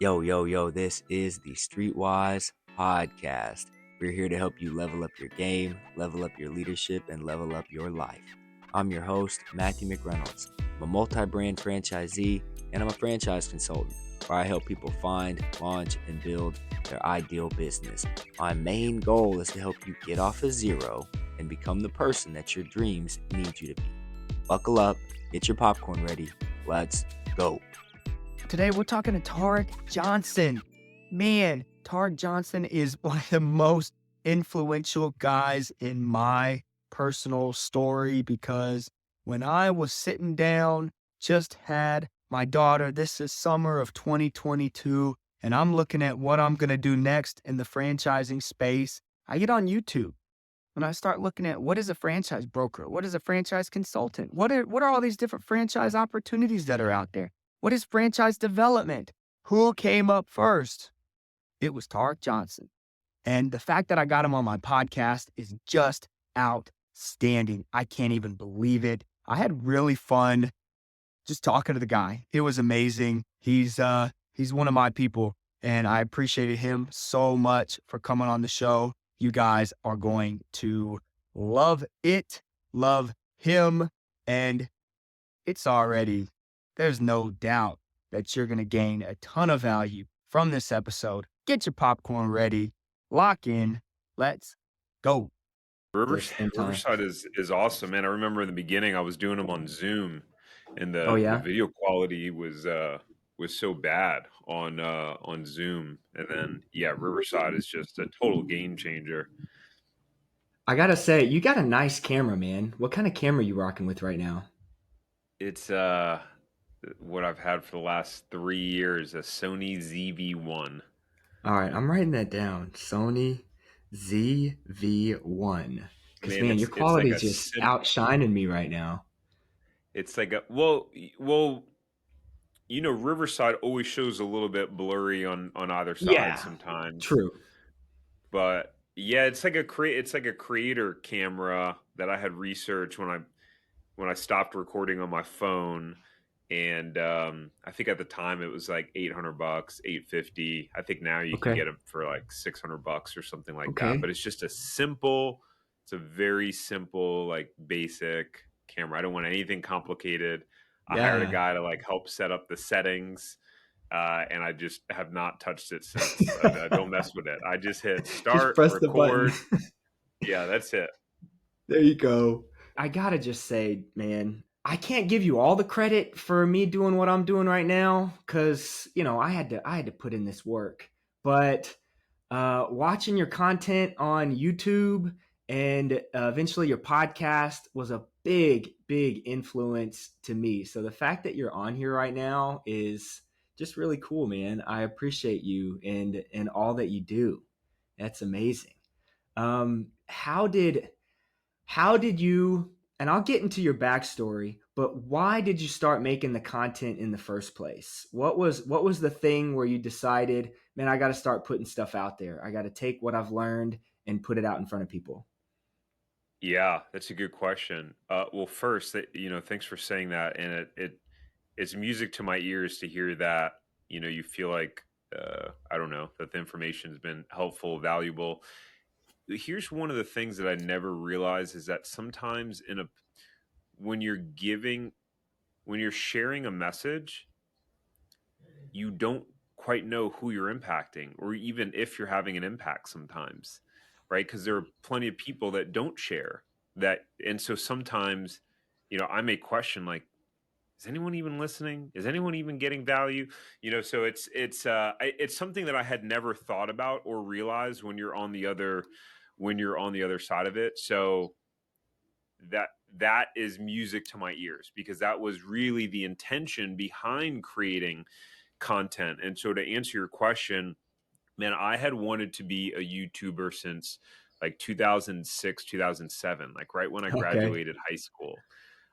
Yo, this is the Streetwise Podcast. We're here to help you level up your game, level up your leadership, and level up your life. I'm your host, Matthew McReynolds. I'm a multi-brand franchisee, and I'm a franchise consultant where I help people find, launch, and build their ideal business. My main goal is to help you get off of zero and become the person that your dreams need you to be. Buckle up, get your popcorn ready. Let's go. Today, we're talking to Tarik Johnson. Man, Tarik Johnson is one of the most influential guys in my personal story because when I was sitting down, just had my daughter, this is summer of 2022, and I'm looking at what I'm going to do next in the franchising space, I get on YouTube and I start looking at what is a franchise broker? What is a franchise consultant? What are all these different franchise opportunities that are out there? What is franchise development? Who came up first? It was Tarik Johnson. And the fact that I got him on my podcast is just outstanding. I can't even believe it. I had really fun just talking to the guy. It was amazing. He's one of my people, and I appreciated him so much for coming on the show. You guys are going to love it, love him, and there's no doubt that you're going to gain a ton of value from this episode. Get your popcorn ready, lock in, let's go. Riverside is awesome, man. I remember in the beginning I was doing them on Zoom, and the video quality was so bad on Zoom. And then Riverside is just a total game changer. I gotta say, you got a nice camera, man. What kind of camera are you rocking with right now? It's what I've had for the last 3 years, a Sony ZV-1. All right, I'm writing that down. Sony ZV-1. Because, man, your quality is just outshining me right now. It's like Riverside always shows a little bit blurry on either side sometimes. True. But yeah, it's like a creator camera that I had researched when I stopped recording on my phone. And I think at the time it was like $800, $850. I think now you can get them for like $600 or something like that. But it's just it's a very simple, like basic camera. I don't want anything complicated. I hired a guy to like help set up the settings. And I just have not touched it since. I don't mess with it. I just hit start, just record. Yeah, that's it. There you go. I gotta just say, man, I can't give you all the credit for me doing what I'm doing right now because, I had to put in this work. But watching your content on YouTube and eventually your podcast was a big, big influence to me. So the fact that you're on here right now is just really cool, man. I appreciate you and all that you do. That's amazing. How did you, and I'll get into your backstory, but why did you start making the content in the first place? What was the thing where you decided, man, I got to start putting stuff out there. I got to take what I've learned and put it out in front of people. Yeah, that's a good question. Well, first, thanks for saying that. And it's music to my ears to hear that, you feel like, I don't know, that the information has been helpful, valuable. Here's one of the things that I never realized is that sometimes when you're sharing a message, you don't quite know who you're impacting, or even if you're having an impact sometimes, right? Because there are plenty of people that don't share that. And so sometimes, I may question, like, is anyone even listening? Is anyone even getting value? So it's something that I had never thought about or realized when you're on the other side of it. So that is music to my ears, because that was really the intention behind creating content. And so to answer your question, man, I had wanted to be a YouTuber since like 2006, 2007, like right when I graduated high school.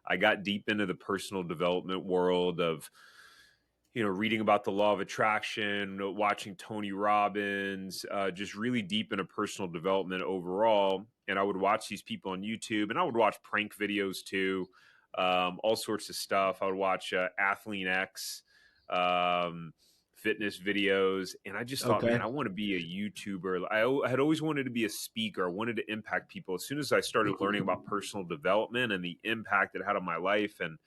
I got deep into the personal development world of, reading about the law of attraction, watching Tony Robbins, just really deep into personal development overall. And I would watch these people on YouTube, and I would watch prank videos too, all sorts of stuff. I would watch Athlean X, fitness videos. And I just thought, man, Okay. I want to be a YouTuber. I had always wanted to be a speaker. I wanted to impact people. As soon as I started learning about personal development and the impact it had on my life, and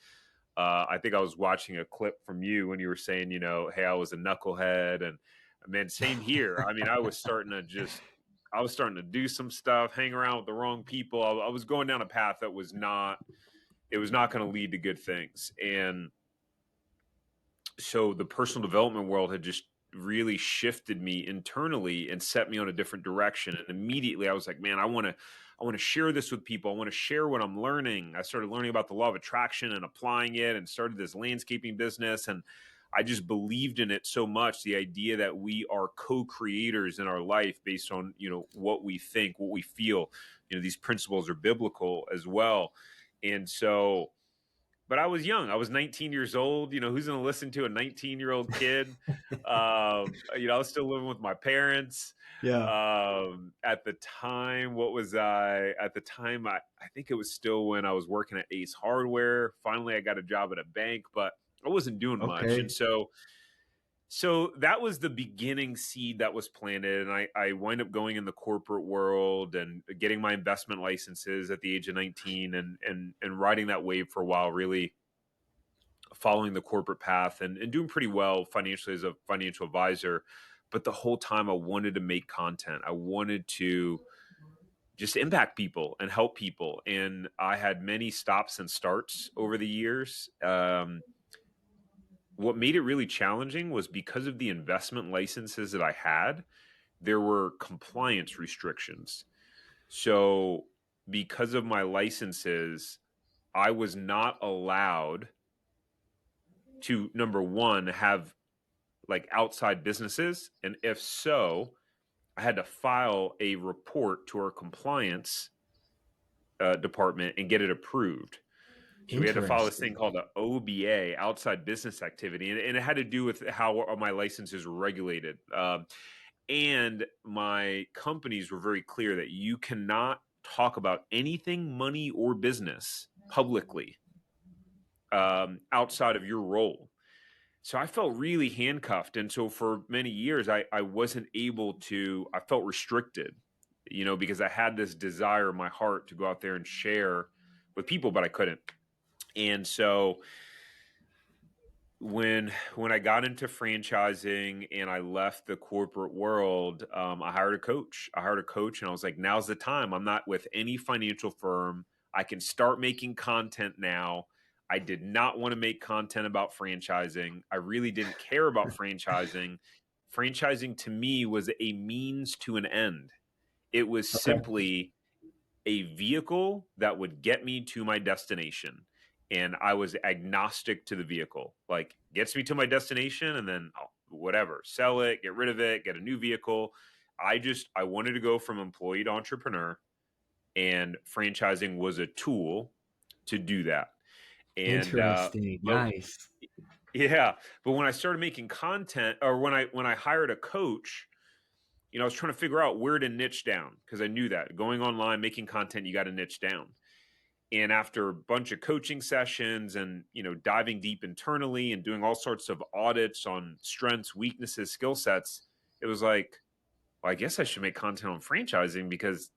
I think I was watching a clip from you when you were saying, hey, I was a knucklehead, and man, same here. I mean, I was starting to do some stuff, hang around with the wrong people. I was going down a path that was not going to lead to good things. And so the personal development world had just really shifted me internally and set me on a different direction. And immediately I was like, man, I want to share this with people. I want to share what I'm learning. I started learning about the law of attraction and applying it, and started this landscaping business. And I just believed in it so much, the idea that we are co-creators in our life based on, what we think, what we feel. These principles are biblical as well. And so, but I was young. I was 19 years old. Who's going to listen to a 19-year-old kid? I was still living with my parents. Yeah. At the time, what was I? At the time, I think it was still when I was working at Ace Hardware. Finally, I got a job at a bank, but I wasn't doing much. And Okay. so that was the beginning seed that was planted. And I wind up going in the corporate world and getting my investment licenses at the age of 19, and riding that wave for a while, really following the corporate path, and doing pretty well financially as a financial advisor. But the whole time I wanted to make content. I wanted to just impact people and help people. And I had many stops and starts over the years. What made it really challenging was because of the investment licenses that I had, there were compliance restrictions. So because of my licenses, I was not allowed to, number one, have like outside businesses. And if so, I had to file a report to our compliance department and get it approved. So we had to file this thing Interesting. called an OBA, outside business activity, and it had to do with how my licenses were regulated. And my companies were very clear that you cannot talk about anything money or business publicly outside of your role. So I felt really handcuffed. And so for many years, I wasn't able to, I felt restricted, because I had this desire in my heart to go out there and share with people, but I couldn't. And so when I got into franchising and I left the corporate world, I hired a coach. And I was like, now's the time. I'm not with any financial firm. I can start making content now. I did not want to make content about franchising. I really didn't care about franchising. Franchising to me was a means to an end. It was Okay. simply a vehicle that would get me to my destination. And I was agnostic to the vehicle, like gets me to my destination, and then whatever, sell it, get rid of it, get a new vehicle. I wanted to go from employee to entrepreneur, and franchising was a tool to do that. And Interesting. but Nice. yeah, but when I started making content, or when I hired a coach, I was trying to figure out where to niche down, because I knew that going online, making content, you got to niche down. And after a bunch of coaching sessions and, diving deep internally and doing all sorts of audits on strengths, weaknesses, skill sets, it was like, well, I guess I should make content on franchising, because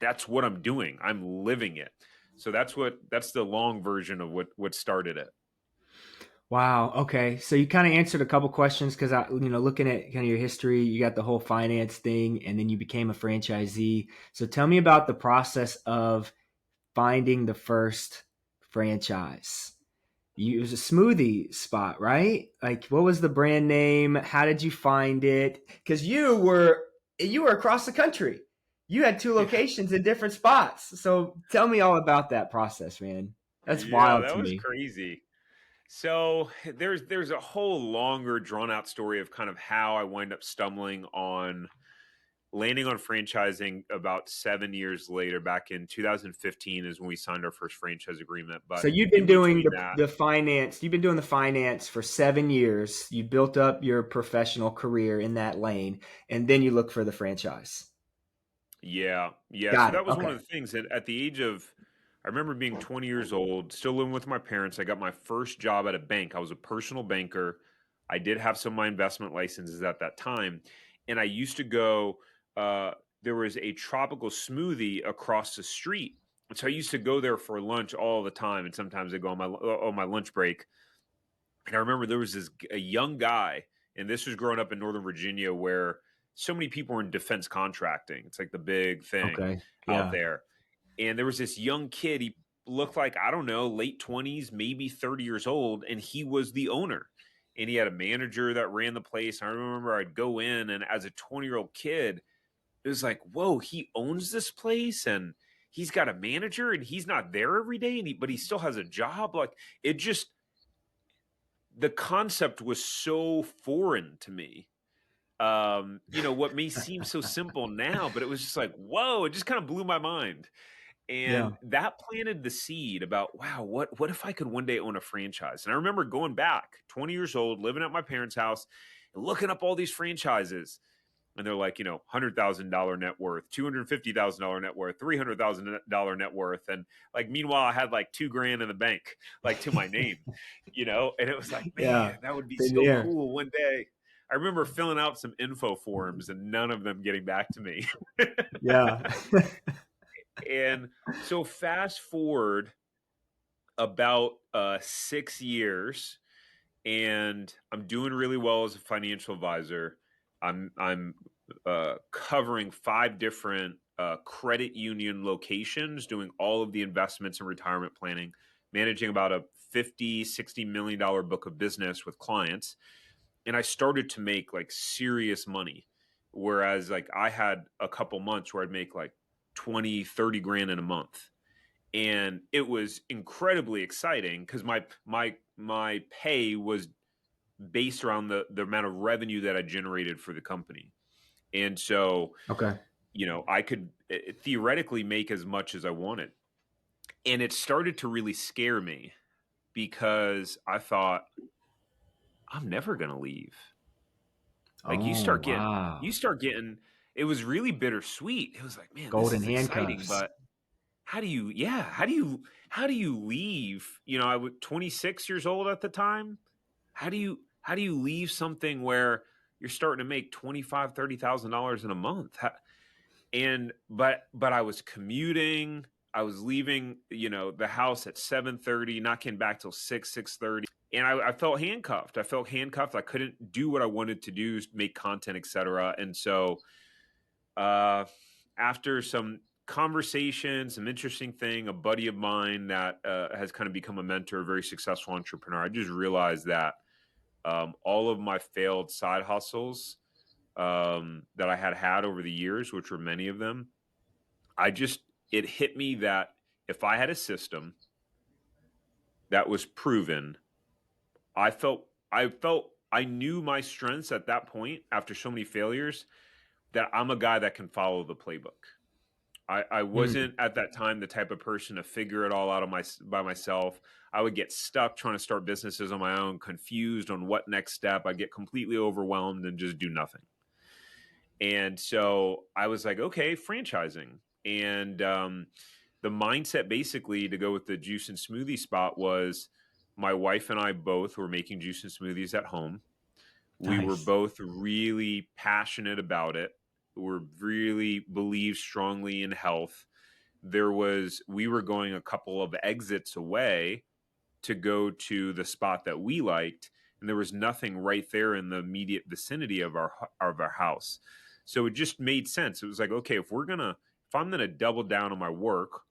that's what I'm doing. I'm living it. So that's the long version of what started it. Wow. Okay. So you kind of answered a couple questions, because looking at kind of your history, you got the whole finance thing, and then you became a franchisee. So tell me about the process of finding the first franchise. It was a smoothie spot, right? Like, what was the brand name? How did you find it? Because you were across the country. You had two Yeah. locations in different spots. So tell me all about that process, man. That's Yeah, wild that to was me. crazy. So there's a whole longer drawn out story of kind of how I wind up stumbling on landing on franchising about 7 years later. Back in 2015 is when we signed our first franchise agreement. But So you've been in doing between that, the finance. You've been doing the finance for 7 years. You built up your professional career in that lane, and then you look for the franchise. yeah. So Got it. that was one Okay. of the things that at the age of, I remember being 20 years old, still living with my parents. I got my first job at a bank. I was a personal banker. I did have some of my investment licenses at that time. And I used to go, there was a tropical smoothie across the street. And so I used to go there for lunch all the time. And sometimes I go on my lunch break. And I remember there was a young guy, and this was growing up in Northern Virginia where so many people were in defense contracting. It's like the big thing Okay. out Yeah. there. And there was this young kid. He looked like, I don't know, late 20s, maybe 30 years old. And he was the owner. And he had a manager that ran the place. And I remember I'd go in, and as a 20-year-old kid, it was like, whoa, he owns this place and he's got a manager and he's not there every day. But he still has a job. Like, it just, the concept was so foreign to me. What may seem so simple now, but it was just like, whoa, it just kind of blew my mind. And that planted the seed about, wow, what if I could one day own a franchise? And I remember going back 20 years old, living at my parents' house and looking up all these franchises. And they're like, $100,000 net worth, $250,000 net worth, $300,000 net worth. And like, meanwhile, I had like $2,000 in the bank, like to my name, and it was like, man, that would be so cool one day. I remember filling out some info forms and none of them getting back to me. Yeah. And so fast forward about 6 years, and I'm doing really well as a financial advisor. I'm covering 5 different credit union locations, doing all of the investments and retirement planning, managing about a $50-60 million book of business with clients. And I started to make like serious money. Whereas like I had a couple months where I'd make like 20-30 grand in a month. And it was incredibly exciting because my pay was based around the amount of revenue that I generated for the company. And so, I could theoretically make as much as I wanted. And it started to really scare me because I thought, I'm never going to leave. Like you start getting, it was really bittersweet. It was like, man, golden this is exciting, handcuffs. but how do you leave? I was 26 years old at the time. How do you leave something where you're starting to make $25,000-$30,000 in a month? But I was commuting. I was leaving, the house at 7:30, not getting back till 6:30. And I felt handcuffed. I couldn't do what I wanted to do, make content, etc. And so after some conversations, some interesting thing, a buddy of mine that has kind of become a mentor, a very successful entrepreneur, I just realized that all of my failed side hustles that I had over the years, which were many of them, it hit me that if I had a system that was proven, I knew my strengths at that point after so many failures, that I'm a guy that can follow the playbook. I wasn't at that time the type of person to figure it all out by myself. I would get stuck trying to start businesses on my own, confused on what next step. I'd get completely overwhelmed and just do nothing. And so I was like, okay, franchising. And the mindset basically to go with the juice and smoothie spot was my wife and I both were making juice and smoothies at home. We were both really passionate about it. We really believed strongly in health. We were going a couple of exits away to go to the spot that we liked, and there was nothing right there in the immediate vicinity of our house. So it just made sense. It was like, okay, if I'm gonna double down on my work,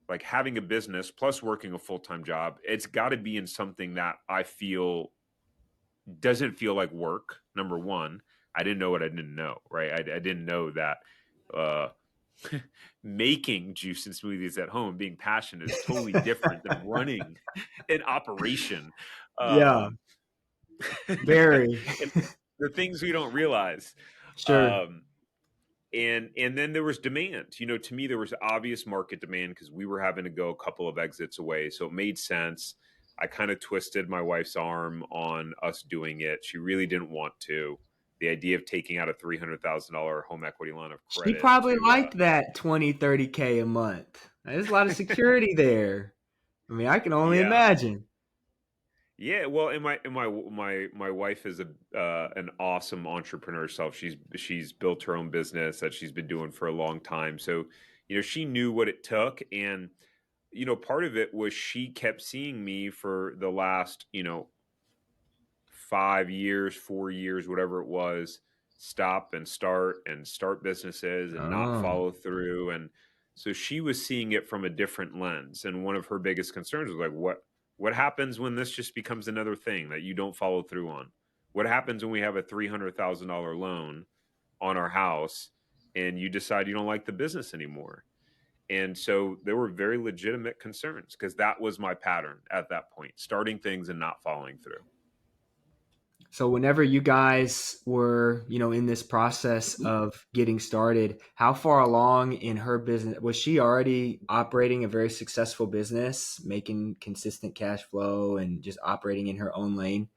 like having a business plus working a full-time job, it's got to be in something that I feel doesn't feel like work. Number one, I didn't know what I didn't know, right? I didn't know that making juice and smoothies at home, being passionate, is totally different than running an operation. Very. The things we don't realize. Sure. And then there was demand. To me, there was obvious market demand because we were having to go a couple of exits away. So it made sense. I kind of twisted my wife's arm on us doing it. She really didn't want to. The idea of taking out a $300,000 home equity line of credit. She probably liked that 20-30K a month. There's a lot of security there. I mean, I can only imagine. Yeah, well, and my wife is an awesome entrepreneur herself. She's built her own business that she's been doing for a long time. So, she knew what it took, and part of it was she kept seeing me for the last 5 years, 4 years, whatever it was, stop and start businesses and not Oh, follow through. And so she was seeing it from a different lens. And one of her biggest concerns was like, what happens when this just becomes another thing that you don't follow through on? What happens when we have a $300,000 loan on our house and you decide you don't like the business anymore? And so there were very legitimate concerns because that was my pattern at that point, starting things and not following through. so whenever you guys were, in this process of getting started, how far along in her business was she already operating a very successful business, making consistent cash flow and just operating in her own lane?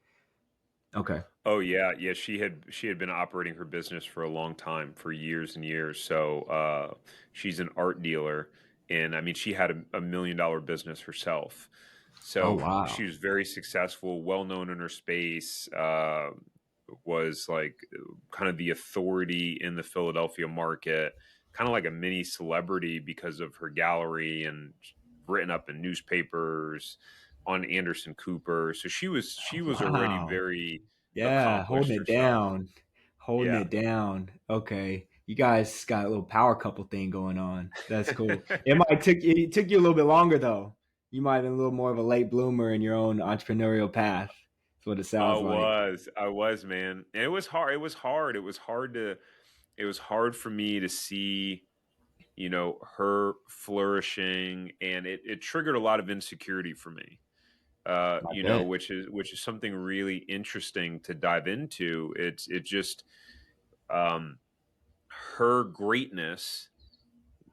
Okay. Oh yeah, yeah. She had been operating her business for a long time, for years and years. So she's an art dealer, and I mean, she had a $1 million business herself. Oh, So she wow. was very successful, well known in her space. Was like kind of the authority in the Philadelphia market, kind of like a mini celebrity because of her gallery and written up in newspapers on Anderson Cooper. So she was already Wow. very Yeah, holding accomplished it herself. down. Holding Yeah. it down. Okay. You guys got a little power couple thing going on. That's cool. It took you a little bit longer though. You might have been a little more of a late bloomer in your own entrepreneurial path. That's what it I sounds like. was, I was, man. And it was hard. It was hard for me to see, her flourishing, and it triggered a lot of insecurity for me. I bet. Which is something really interesting to dive into. It just um her greatness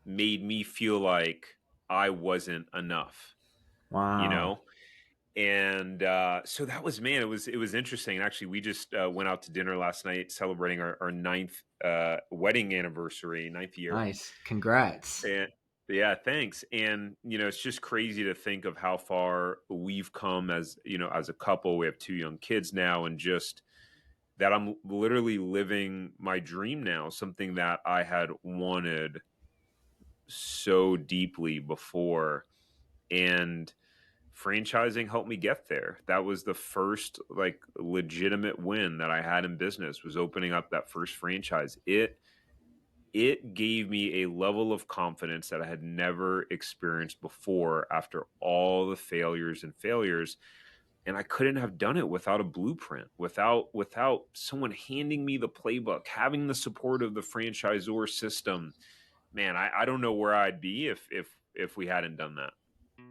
made me feel like I wasn't enough, you Wow. know? And so that was, man, it was interesting. And actually, we just went out to dinner last night celebrating our ninth wedding anniversary, ninth year. Nice. Congrats. And yeah, thanks. And it's just crazy to think of how far we've come as a couple. We have two young kids now, and just that I'm literally living my dream now, something that I had wanted so deeply before. And franchising helped me get there. That was the first like legitimate win that I had in business, was opening up that first franchise. It gave me a level of confidence that I had never experienced before after all the failures. And I couldn't have done it without a blueprint, without someone handing me the playbook, having the support of the franchisor system. Man, I don't know where I'd be if we hadn't done that.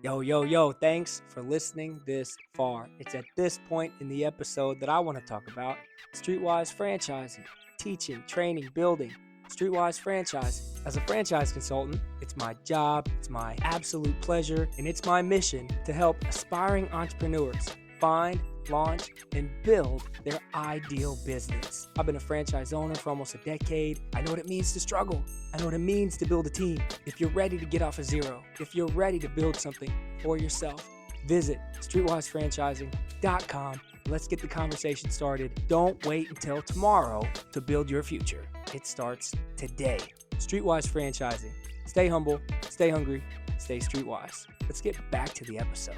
Yo, yo, yo, thanks for listening this far. It's at this point in the episode that I want to talk about Streetwise franchising, teaching, training, building. Streetwise franchising. As a franchise consultant, it's my job, it's my absolute pleasure, and it's my mission to help aspiring entrepreneurs find, launch, and build their ideal business. I've been a franchise owner for almost a decade. I know what it means to struggle. I know what it means to build a team. If you're ready to get off of zero, if you're ready to build something for yourself, visit streetwisefranchising.com. Let's get the conversation started. Don't wait until tomorrow to build your future. It starts today. Streetwise Franchising. Stay humble, stay hungry, stay streetwise. Let's get back to the episode.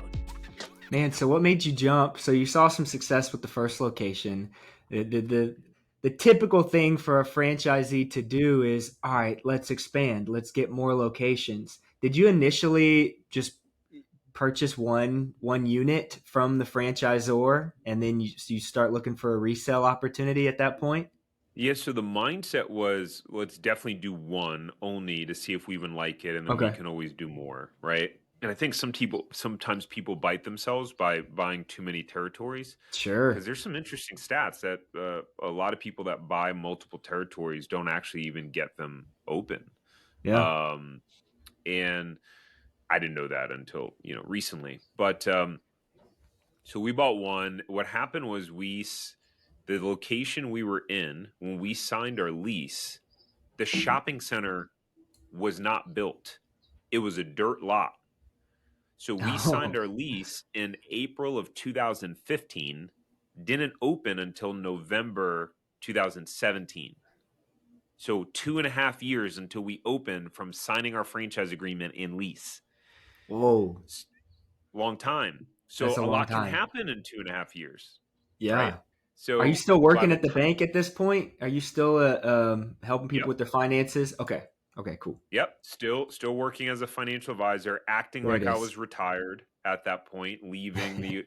Man, so what made you jump? So you saw some success with the first location. The typical thing for a franchisee to do is, all right, let's expand. Let's get more locations. Did you initially just purchase one unit from the franchisor and then you start looking for a resale opportunity at that point? Yeah, so the mindset was, let's definitely do one only to see if we even like it, and then we Okay. can always do more, right? And I think sometimes people bite themselves by buying too many territories, because Sure. there's some interesting stats that a lot of people that buy multiple territories don't actually even get them open. Yeah. Um, and I didn't know that until recently. But so we bought one. What happened was the location we were in when we signed our lease, the shopping center was not built. It was a dirt lot. So we signed our lease in April of 2015, didn't open until November 2017. So 2.5 years until we opened from signing our franchise agreement and lease. Whoa, Long time. that's So a a long lot can time. happen in 2.5 years, right? Yeah. Are you So still by working the at the time, bank at this point? Are you still helping people yep, with their finances? Okay. Okay, cool. yep, still working as a financial advisor, acting There it like I is. was retired at that point, leaving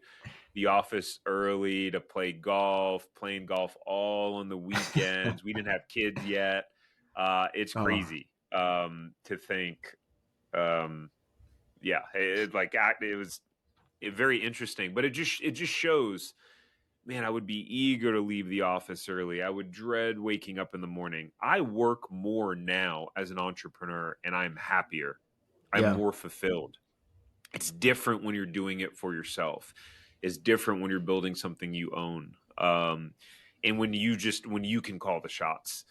the office early to play golf, playing golf all on the weekends. We didn't have kids yet. It's Oh, crazy to think. Um, yeah, it was very interesting, but it just shows. Man, I would be eager to leave the office early. I would dread waking up in the morning. I work more now as an entrepreneur, and I'm happier. I'm yeah. more fulfilled. It's different when you're doing it for yourself. It's different when you're building something you own. And when you can call the shots.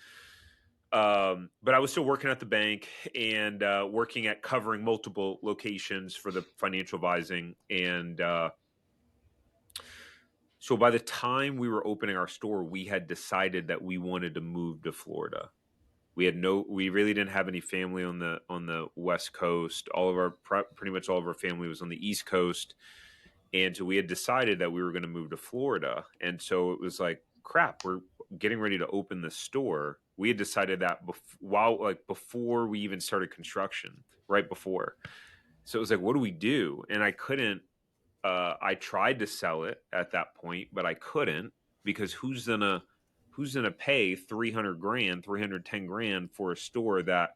But I was still working at the bank and working at covering multiple locations for the financial advising. And so by the time we were opening our store, we had decided that we wanted to move to Florida. We really didn't have any family on the West Coast. Pretty much all of our family was on the East Coast. And so we had decided that we were going to move to Florida. And so it was like, crap, we're getting ready to open the store. We had decided that before we even started construction, right before. So it was like, what do we do? And I couldn't, I tried to sell it at that point, but I couldn't, because who's gonna pay 300 grand, 310 grand for a store that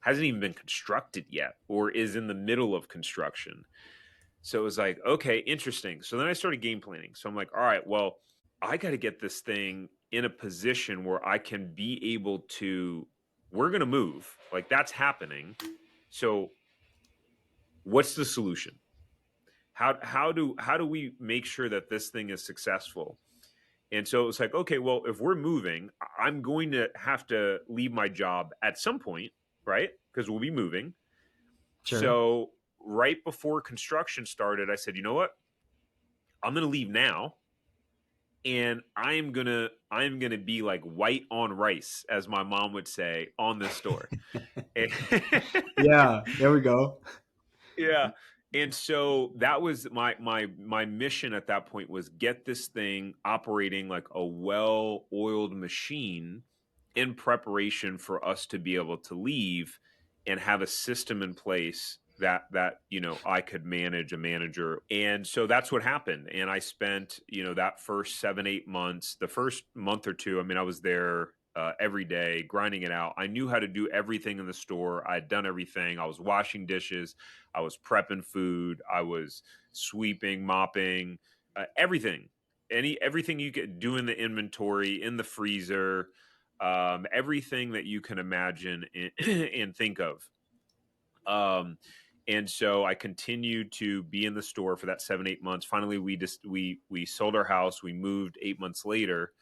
hasn't even been constructed yet or is in the middle of construction? So it was like, okay, interesting. So then I started game planning. So I'm like, all right, well, I got to get this thing in a position where I can be able to, we're going to move. Like, that's happening. So what's the solution? How do we make sure that this thing is successful? And so it was like, okay, well, if we're moving, I'm going to have to leave my job at some point, right? Because we'll be moving. Sure. So right before construction started, I said, you know what? I'm going to leave now, and I'm gonna be like white on rice, as my mom would say, on this store. And Yeah, there we go. yeah. And so that was my mission at that point, was get this thing operating like a well-oiled machine in preparation for us to be able to leave and have a system in place that I could manage a manager. And so that's what happened. And I spent that first 7-8 months, the first month or two, I mean, I was there every day grinding it out. I knew how to do everything in the store. I had done everything. I was washing dishes, I was prepping food, I was sweeping, mopping, everything. Everything you could do in the inventory, in the freezer, everything that you can imagine and think of. And so I continued to be in the store for that 7-8 months. Finally, we sold our house. We moved 8 months later,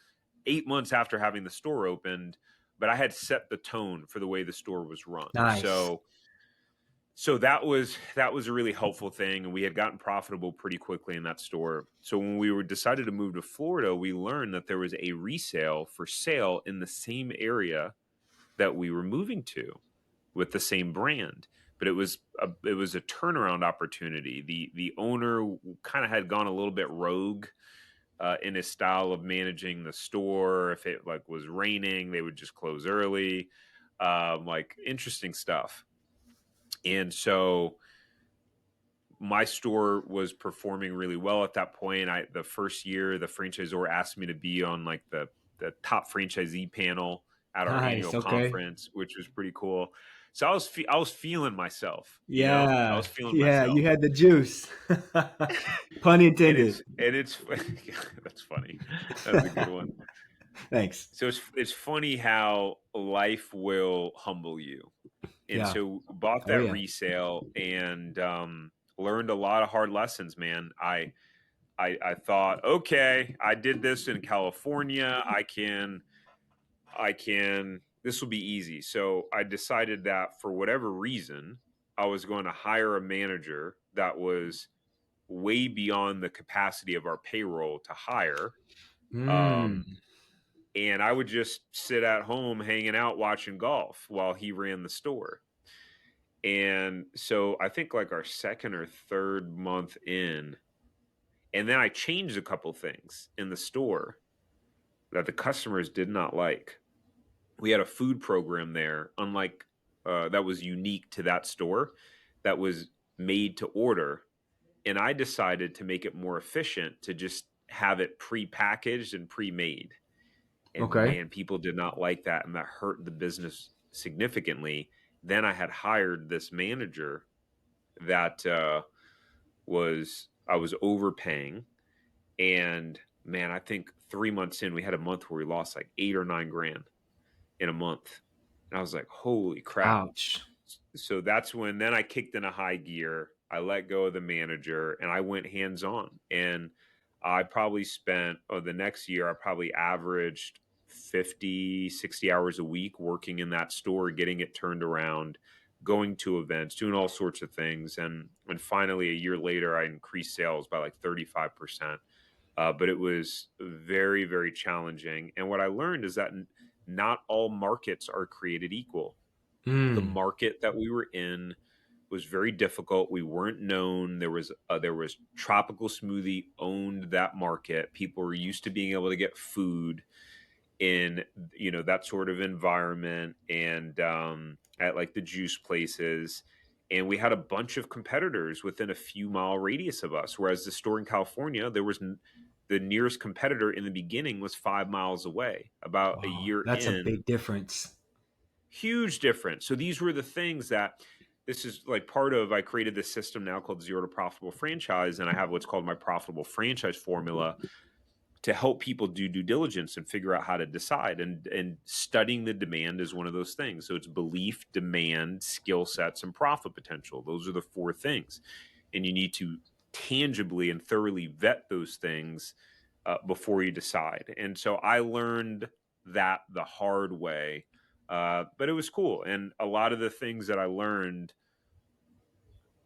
8 months after having the store opened. But I had set the tone for the way the store was run. Nice. So that was a really helpful thing, and we had gotten profitable pretty quickly in that store. So when we were decided to move to Florida, we learned that there was a resale for sale in the same area that we were moving to with the same brand. But it was a turnaround opportunity. The owner kind of had gone a little bit rogue in his style of managing the store. If it like was raining, they would just close early. Like, interesting stuff. And so my store was performing really well at that point. The first year, the franchisor asked me to be on like the top franchisee panel at our Nice. annual Okay. conference, which was pretty cool. So I was feeling myself, I Yeah. was feeling Yeah, you myself. had the juice. Pun And intended. it's that's funny. That was a good one. Thanks. So it's funny how life will humble you. And Yeah. so bought Oh that yeah. resale and learned a lot of hard lessons, man. I thought, okay, I did this in California. I can this will be easy. So I decided that for whatever reason, I was going to hire a manager that was way beyond the capacity of our payroll to hire. Mm. And I would just sit at home hanging out watching golf while he ran the store. And so I think like our second or third month in, and then I changed a couple things in the store that the customers did not like. We had a food program there, unlike that was unique to that store, that was made to order. And I decided to make it more efficient to just have it pre-packaged and pre-made. And Okay. man, people did not like that, and that hurt the business significantly. Then I had hired this manager that I was overpaying, and man, I think 3 months in, we had a month where we lost like 8 or 9 grand in a month, and I was like, "Holy crap!" Ouch. So that's when then I kicked in a high gear. I let go of the manager, and I went hands on, and I probably spent the next year, I probably averaged 50, 60 hours a week working in that store, getting it turned around, going to events, doing all sorts of things. And finally, a year later, I increased sales by like 35%. But it was very, very challenging. And what I learned is that not all markets are created equal. The Mm. market that we were in was very difficult. We weren't known. There was Tropical Smoothie owned that market. People were used to being able to get food in that sort of environment, and at like the juice places. And we had a bunch of competitors within a few mile radius of us. Whereas the store in California, the nearest competitor in the beginning was 5 miles away. About a Wow. year That's a in, big difference. huge difference. So these were the things that this is like part of. I created this system now called Zero to Profitable Franchise, and I have what's called my profitable franchise formula to help people do due diligence and figure out how to decide. And studying the demand is one of those things. So it's belief, demand, skill sets, and profit potential. Those are the four things, and you need to tangibly and thoroughly vet those things before you decide. And so I learned that the hard way, but it was cool. And a lot of the things that I learned,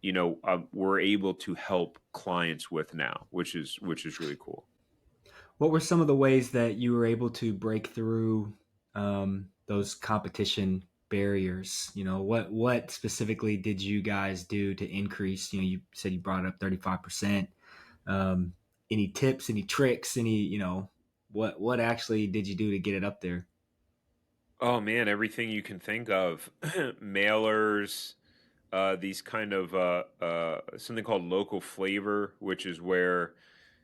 we're able to help clients with now, which is really cool. What were some of the ways that you were able to break through those competition barriers? What specifically did you guys do to increase? You said you brought it up 35%. Any tips, any tricks, what actually did you do to get it up there? Oh man, everything you can think of. Mailers, these kind of something called local flavor, which is where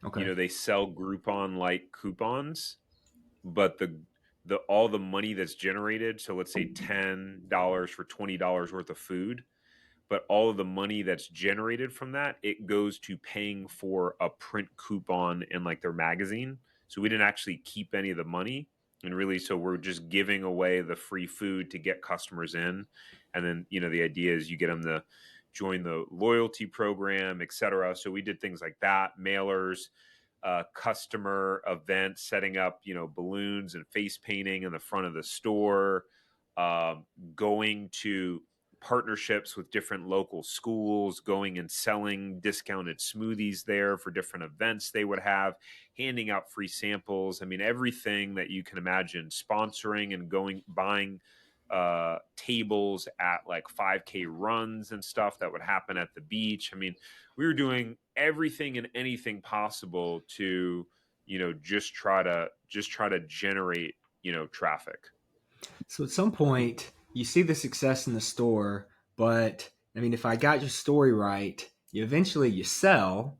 Okay. they sell Groupon like coupons, but the all the money that's generated, so let's say $10 for $20 worth of food, but all of the money that's generated from that, it goes to paying for a print coupon in like their magazine. So we didn't actually keep any of the money. And really, so we're just giving away the free food to get customers in. And then, the idea is you get them to join the loyalty program, et cetera. So we did things like that, mailers, customer events, setting up, balloons and face painting in the front of the store, going to partnerships with different local schools, going and selling discounted smoothies there for different events they would have, handing out free samples. I mean, everything that you can imagine, sponsoring and buying tables at like 5K runs and stuff that would happen at the beach. I mean, we were doing everything and anything possible to, just try to generate, traffic. So at some point, you see the success in the store, but I mean, if I got your story right, you sell,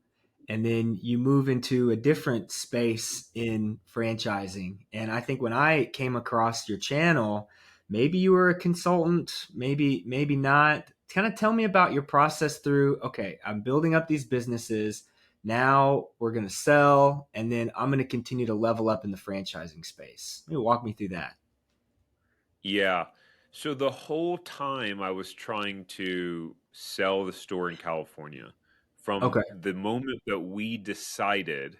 and then you move into a different space in franchising. And I think when I came across your channel, maybe you were a consultant, maybe not. Kind of tell me about your process through, okay, I'm building up these businesses. Now we're going to sell, and then I'm going to continue to level up in the franchising space. Maybe walk me through that. Yeah. So the whole time I was trying to sell the store in California, from Okay. the moment that we decided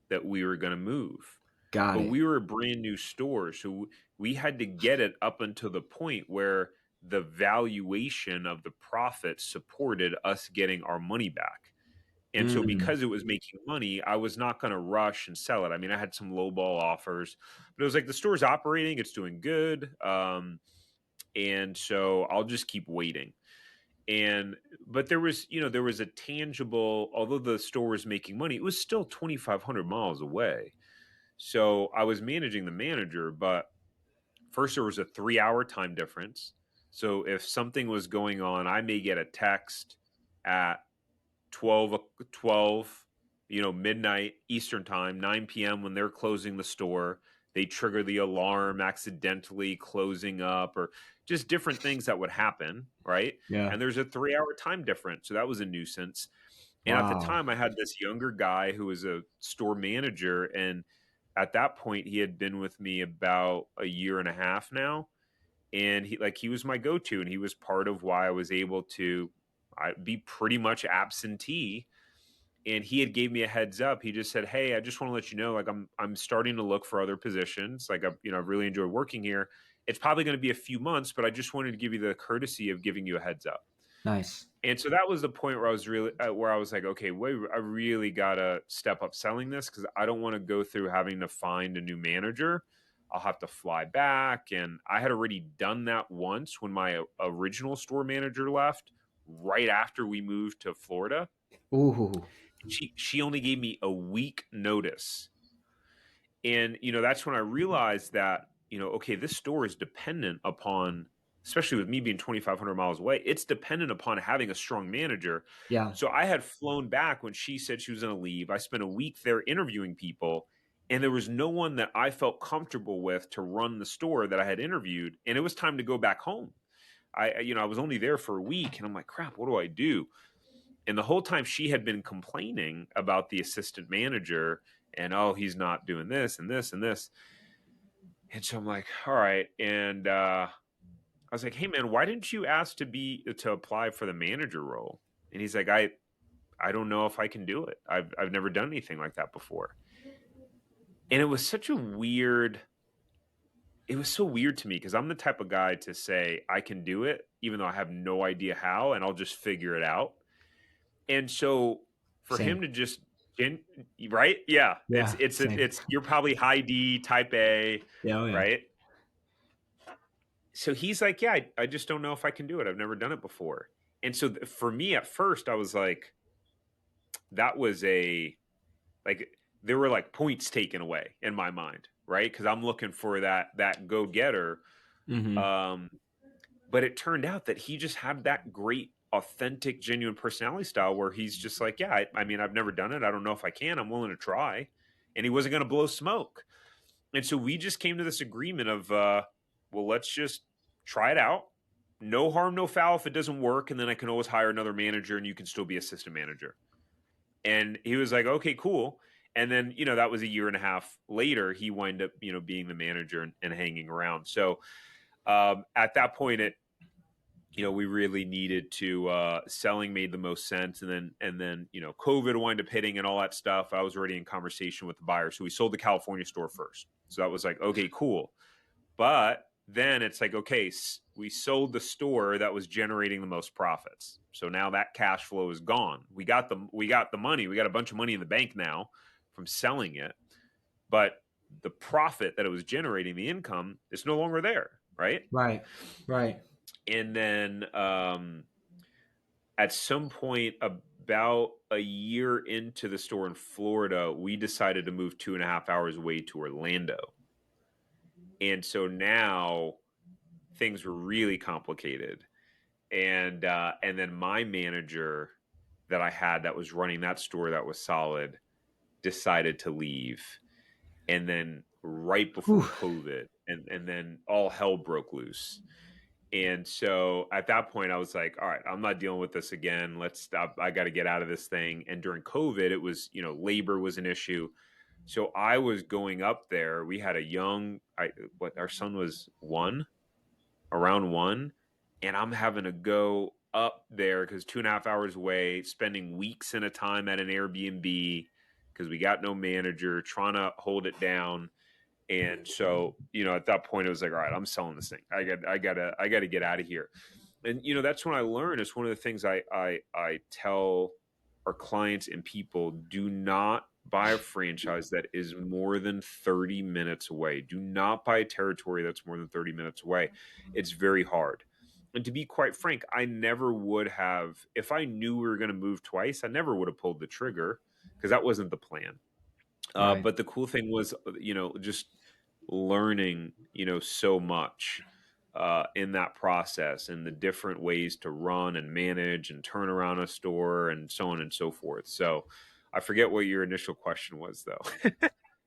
that we were going to move. Got But it. we were a brand new store, so we had to get it up until the point where the valuation of the profit supported us getting our money back. And so because it was making money, I was not going to rush and sell it. I mean, I had some lowball offers, but it was like the store's operating, it's doing good. And so I'll just keep waiting. But there was, there was a tangible, although the store was making money, it was still 2,500 miles away. So I was managing the manager, but first there was a 3-hour time difference. So if something was going on, I may get a text at 12, midnight Eastern time, 9 p.m. when they're closing the store. They trigger the alarm accidentally closing up, or just different things that would happen, right? Yeah. And there's a 3-hour time difference. So that was a nuisance. And at the Wow. time, I had this younger guy who was a store manager. And at that point, he had been with me about a year and a half now. And he was my go-to, and he was part of why I was able to be pretty much absentee. And he had gave me a heads up. He just said, "Hey, I just want to let you know, like I'm starting to look for other positions. Like I've really enjoyed working here. It's probably going to be a few months, but I just wanted to give you the courtesy of giving you a heads up." Nice. And so that was the point where I was really where I was like, okay, wait, I really gotta step up selling this, because I don't want to go through having to find a new manager. I'll have to fly back, and I had already done that once when my original store manager left, right after we moved to Florida. Ooh. She only gave me a week notice. And, that's when I realized that, okay, this store is dependent upon, especially with me being 2,500 miles away, it's dependent upon having a strong manager. Yeah. So I had flown back when she said she was going to leave. I spent a week there interviewing people, and there was no one that I felt comfortable with to run the store that I had interviewed. And it was time to go back home. I was only there for a week, and I'm like, crap, what do I do? And the whole time she had been complaining about the assistant manager, and, oh, he's not doing this and this and this. And so I'm like, all right. And I was like, hey man, why didn't you ask to apply for the manager role? And he's like, I don't know if I can do it. I've never done anything like that before. And it was so weird to me, because I'm the type of guy to say I can do it, even though I have no idea how, and I'll just figure it out. And so for Same. him to just, right? Yeah. Yeah, It's you're probably high D, type A, Yeah, oh yeah. right? So he's like, yeah, I just don't know if I can do it. I've never done it before. And so for me at first, I was like, that was there were like points taken away in my mind, right? Because I'm looking for that go-getter. But it turned out that he just had that great, authentic, genuine personality style where he's just like, yeah, I mean, I've never done it. I don't know if I can. I'm willing to try. And he wasn't going to blow smoke. And so we just came to this agreement of, well, let's just try it out. No harm, no foul if it doesn't work. And then I can always hire another manager, and you can still be assistant manager. And he was like, okay, cool. And then, that was a year and a half later, he wound up, being the manager and hanging around. So at that point, we really needed to, selling made the most sense. And then, COVID wound up hitting and all that stuff. I was already in conversation with the buyer. So we sold the California store first. So that was like, okay, cool. But then it's like, okay, we sold the store that was generating the most profits. So now that cash flow is gone. We got the money. We got a bunch of money in the bank now from selling it. But the profit that it was generating, the income, is no longer there. Right. And then at some point, about a year into the store in Florida, we decided to move 2.5 hours away to Orlando. And so now things were really complicated. And then my manager that I had that was running that store that was solid decided to leave. And then right before COVID, and then all hell broke loose. And so at that point, I was like, all right, I'm not dealing with this again. Let's stop. I got to get out of this thing. And during COVID, it was, labor was an issue. So I was going up there. We had our son was around 1. And I'm having to go up there because 2.5 hours away, spending weeks at a time at an Airbnb because we got no manager, trying to hold it down. And so, at that point, it was like, all right, I'm selling this thing. I gotta get out of here. And that's when I learned. It's one of the things I tell our clients and people: do not buy a franchise that is more than 30 minutes away. Do not buy a territory that's more than 30 minutes away. It's very hard. And to be quite frank, I never would have, if I knew we were going to move twice, I never would have pulled the trigger, because that wasn't the plan. Right. But the cool thing was, just learning, so much in that process, and the different ways to run and manage and turn around a store and so on and so forth. So I forget what your initial question was, though.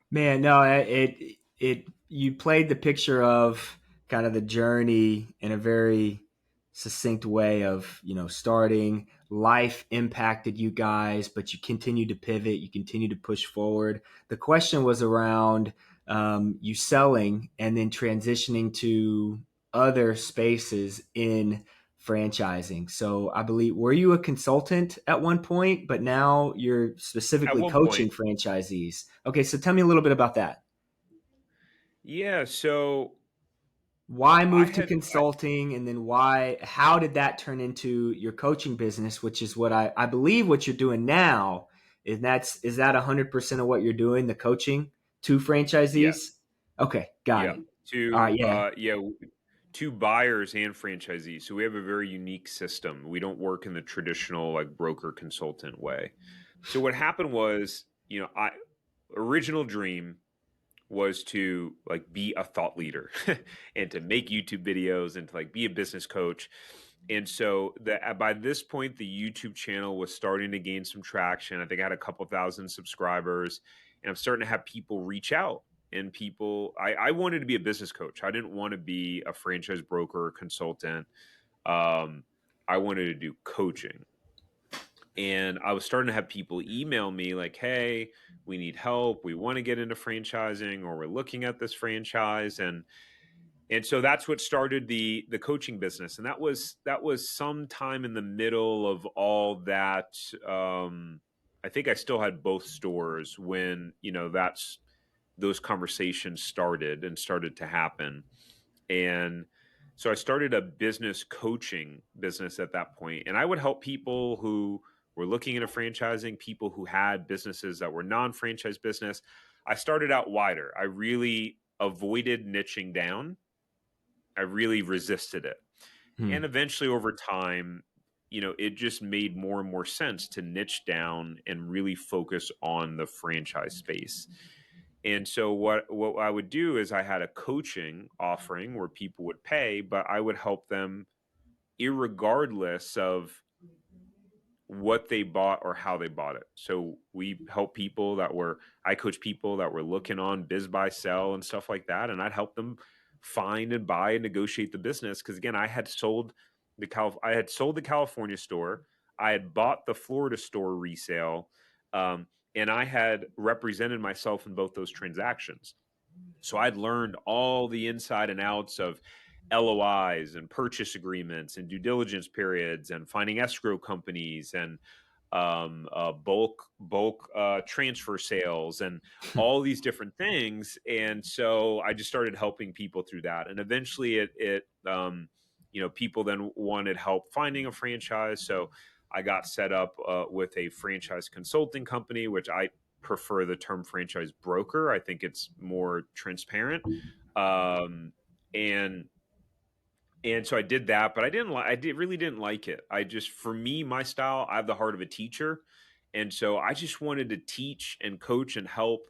Man, no, it you played the picture of kind of the journey in a very succinct way of, starting. Life impacted you guys, but you continued to pivot, you continued to push forward. The question was around you selling and then transitioning to other spaces in franchising. So I believe, were you a consultant at one point, but now you're At specifically one point, coaching franchisees? Okay, so tell me a little bit about that. yeah. So Why I move to had, consulting, and then how did that turn into your coaching business, which is what I believe what you're doing now. Is that 100% of what you're doing, the coaching to yeah, franchisees? Okay, got yeah, it. All to right, yeah. to buyers and franchisees. So we have a very unique system. We don't work in the traditional like broker consultant way. So what happened was, I original dream was to like be a thought leader and to make YouTube videos and to like be a business coach. And so by this point, the YouTube channel was starting to gain some traction. I think I had a couple thousand subscribers, and I'm starting to have people reach out. And I wanted to be a business coach. I didn't want to be a franchise broker or consultant. Um, I wanted to do coaching. And I was starting to have people email me like, hey, we need help. We want to get into franchising, or we're looking at this franchise. And so that's what started the coaching business. And that was sometime in the middle of all that. I think I still had both stores when, that's those conversations started to happen. And so I started a business coaching business at that point. And I would help people who were looking into franchising, people who had businesses that were non-franchise business. I started out wider. I really avoided niching down. I really resisted it. Hmm. And eventually over time, it just made more and more sense to niche down and really focus on the franchise space. And so what I would do is I had a coaching offering where people would pay, but I would help them irregardless of what they bought or how they bought it. So I coach people that were looking on Biz Buy Sell and stuff like that, and I'd help them find and buy and negotiate the business. Because again, I had sold the California store, I had bought the Florida store resale, and I had represented myself in both those transactions. So I'd learned all the inside and outs of LOIs and purchase agreements and due diligence periods and finding escrow companies and bulk transfer sales and all these different things. And so I just started helping people through that. And eventually people then wanted help finding a franchise. So I got set up with a franchise consulting company, which I prefer the term franchise broker. I think it's more transparent. Um, and and so I did that, but really didn't like it. For me, my style, I have the heart of a teacher. And so I just wanted to teach and coach and help,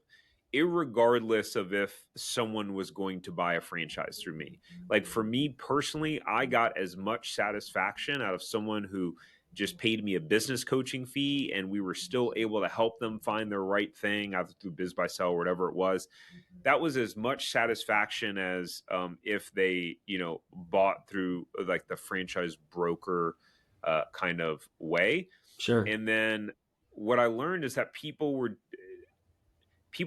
irregardless of if someone was going to buy a franchise through me. Like for me personally, I got as much satisfaction out of someone who just paid me a business coaching fee and we were still able to help them find their right thing, either through Biz by Sell or whatever it was. That was as much satisfaction as if they bought through like the franchise broker kind of way. Sure. And then what I learned is that people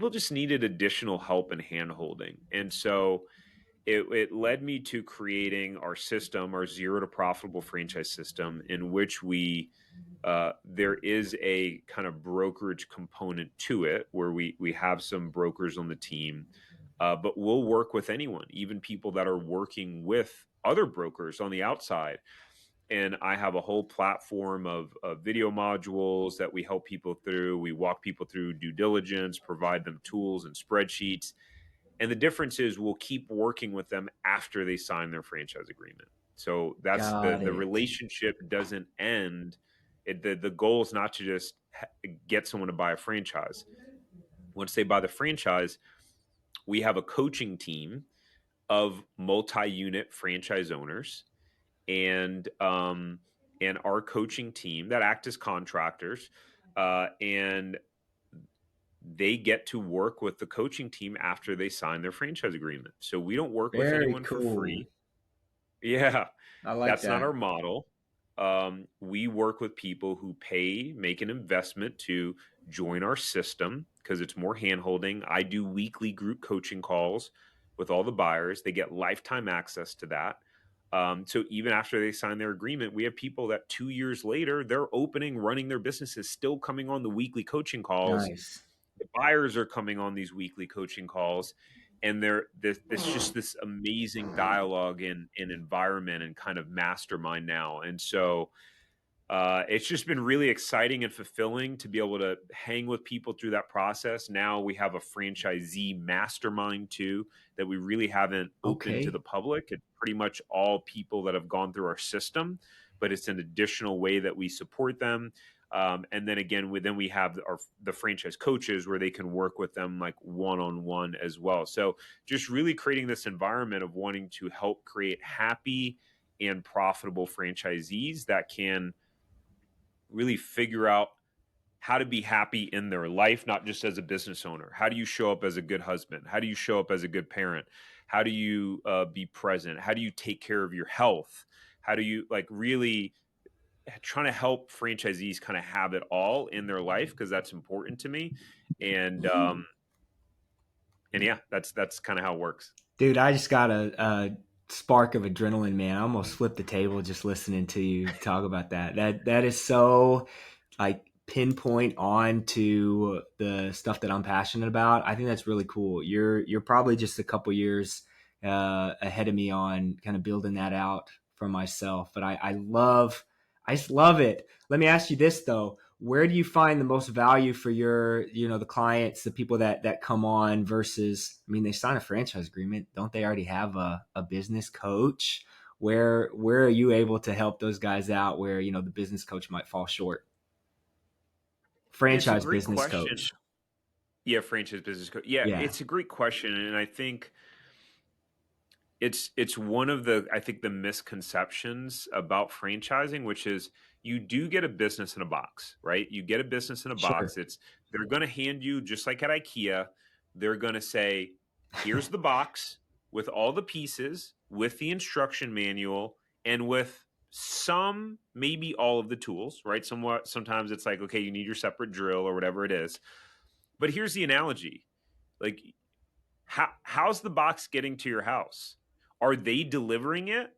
just needed additional help and hand holding. And so it led me to creating our system, our zero to profitable franchise system, in which there is a kind of brokerage component to it, where we have some brokers on the team, But we'll work with anyone, even people that are working with other brokers on the outside. And I have a whole platform of video modules that we help people through. We walk people through due diligence, provide them tools and spreadsheets. And the difference is we'll keep working with them after they sign their franchise agreement. So that's Got the it. relationship doesn't end. The goal is not to just get someone to buy a franchise. Once they buy the franchise, we have a coaching team of multi-unit franchise owners, and our coaching team that act as contractors, and they get to work with the coaching team after they sign their franchise agreement. So we don't work with Very anyone for cool. free. Yeah, I like that's not that. our model. We work with people who make an investment to join our system because it's more handholding. I do weekly group coaching calls with all the buyers. They get lifetime access to that. So even after they sign their agreement, we have people that 2 years later, they're opening, running their businesses, still coming on the weekly coaching calls. Nice. The buyers are coming on these weekly coaching calls, and there's just this amazing dialogue and environment and kind of mastermind now. And so it's just been really exciting and fulfilling to be able to hang with people through that process. Now we have a franchisee mastermind too that we really haven't opened to Okay. the public. It's pretty much all people that have gone through our system, but it's an additional way that we support them. And then again, we have the franchise coaches where they can work with them like one-on-one as well. So just really creating this environment of wanting to help create happy and profitable franchisees that can really figure out how to be happy in their life, not just as a business owner. How do you show up as a good husband? How do you show up as a good parent? How do you be present? How do you take care of your health? How do you like really trying to help franchisees kind of have it all in their life, because that's important to me. And yeah, that's kind of how it works. Dude, I just got a spark of adrenaline, man. I almost flipped the table just listening to you talk about that. That is so like pinpoint on to the stuff that I'm passionate about. I think that's really cool. You're probably just a couple years ahead of me on kind of building that out for myself. But I just love it. Let me ask you this though. Where do you find the most value for your, the clients, the people that come on versus, I mean, they sign a franchise agreement. Don't they already have a business coach? Where are you able to help those guys out where, the business coach might fall short? It's a Franchise great business question. coach. Yeah, franchise business coach. Yeah, Yeah, it's a great question, and I think it's one of the, I think, the misconceptions about franchising, which is you do get a business in a box, right? You get a business in a sure. box. They're going to hand you, just like at IKEA, they're going to say, here's the box with all the pieces, with the instruction manual, and with some, maybe all of the tools, right? Sometimes it's like, okay, you need your separate drill or whatever it is. But here's the analogy. Like, how's the box getting to your house? Are they delivering it?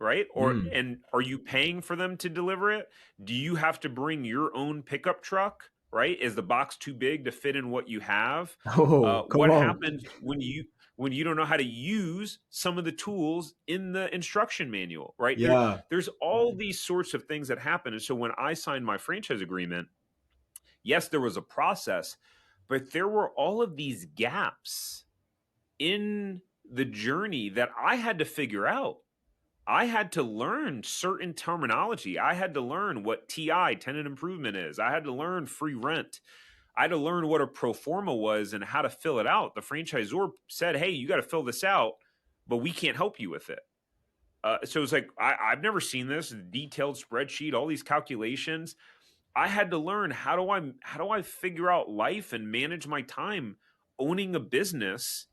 Right? Mm. And are you paying for them to deliver it? Do you have to bring your own pickup truck? Right? Is the box too big to fit in what you have? Oh, come What on. happens when you don't know how to use some of the tools in the instruction manual? Right? Yeah. There's all these sorts of things that happen. And so when I signed my franchise agreement, yes, there was a process, but there were all of these gaps in the journey that I had to figure out. I had to learn certain terminology. I had to learn what TI, tenant improvement, is. I had to learn free rent. I had to learn what a pro forma was and how to fill it out. The franchisor said, hey, you got to fill this out, but we can't help you with it. So it's like, I've never seen this detailed spreadsheet, all these calculations. I had to learn how do I figure out life and manage my time owning a business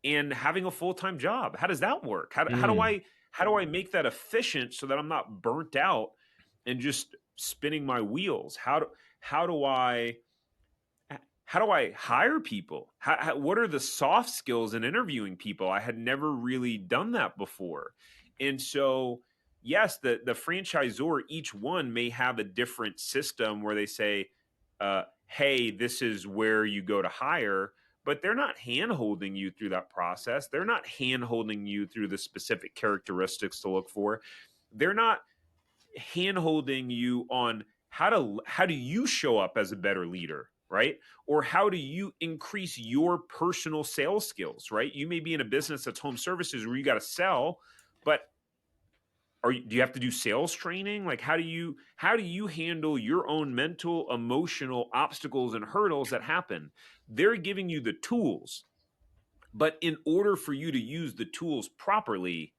and having a full-time job. How does that work? Mm. How do I make that efficient so that I'm not burnt out and just spinning my wheels? How do I hire people? What are the soft skills in interviewing people? I had never really done that before. And so, yes, the franchisor, each one may have a different system where they say, hey, this is where you go to hire. but they're not hand holding you through that process. They're not hand holding you through the specific characteristics to look for. They're not hand holding you on how do you show up as a better leader, right? Or how do you increase your personal sales skills, right? You may be in a business that's home services where you got to sell, but do you have to do sales training? Like, how do you handle your own mental, emotional obstacles and hurdles that happen? They're giving you the tools, but in order for you to use the tools properly,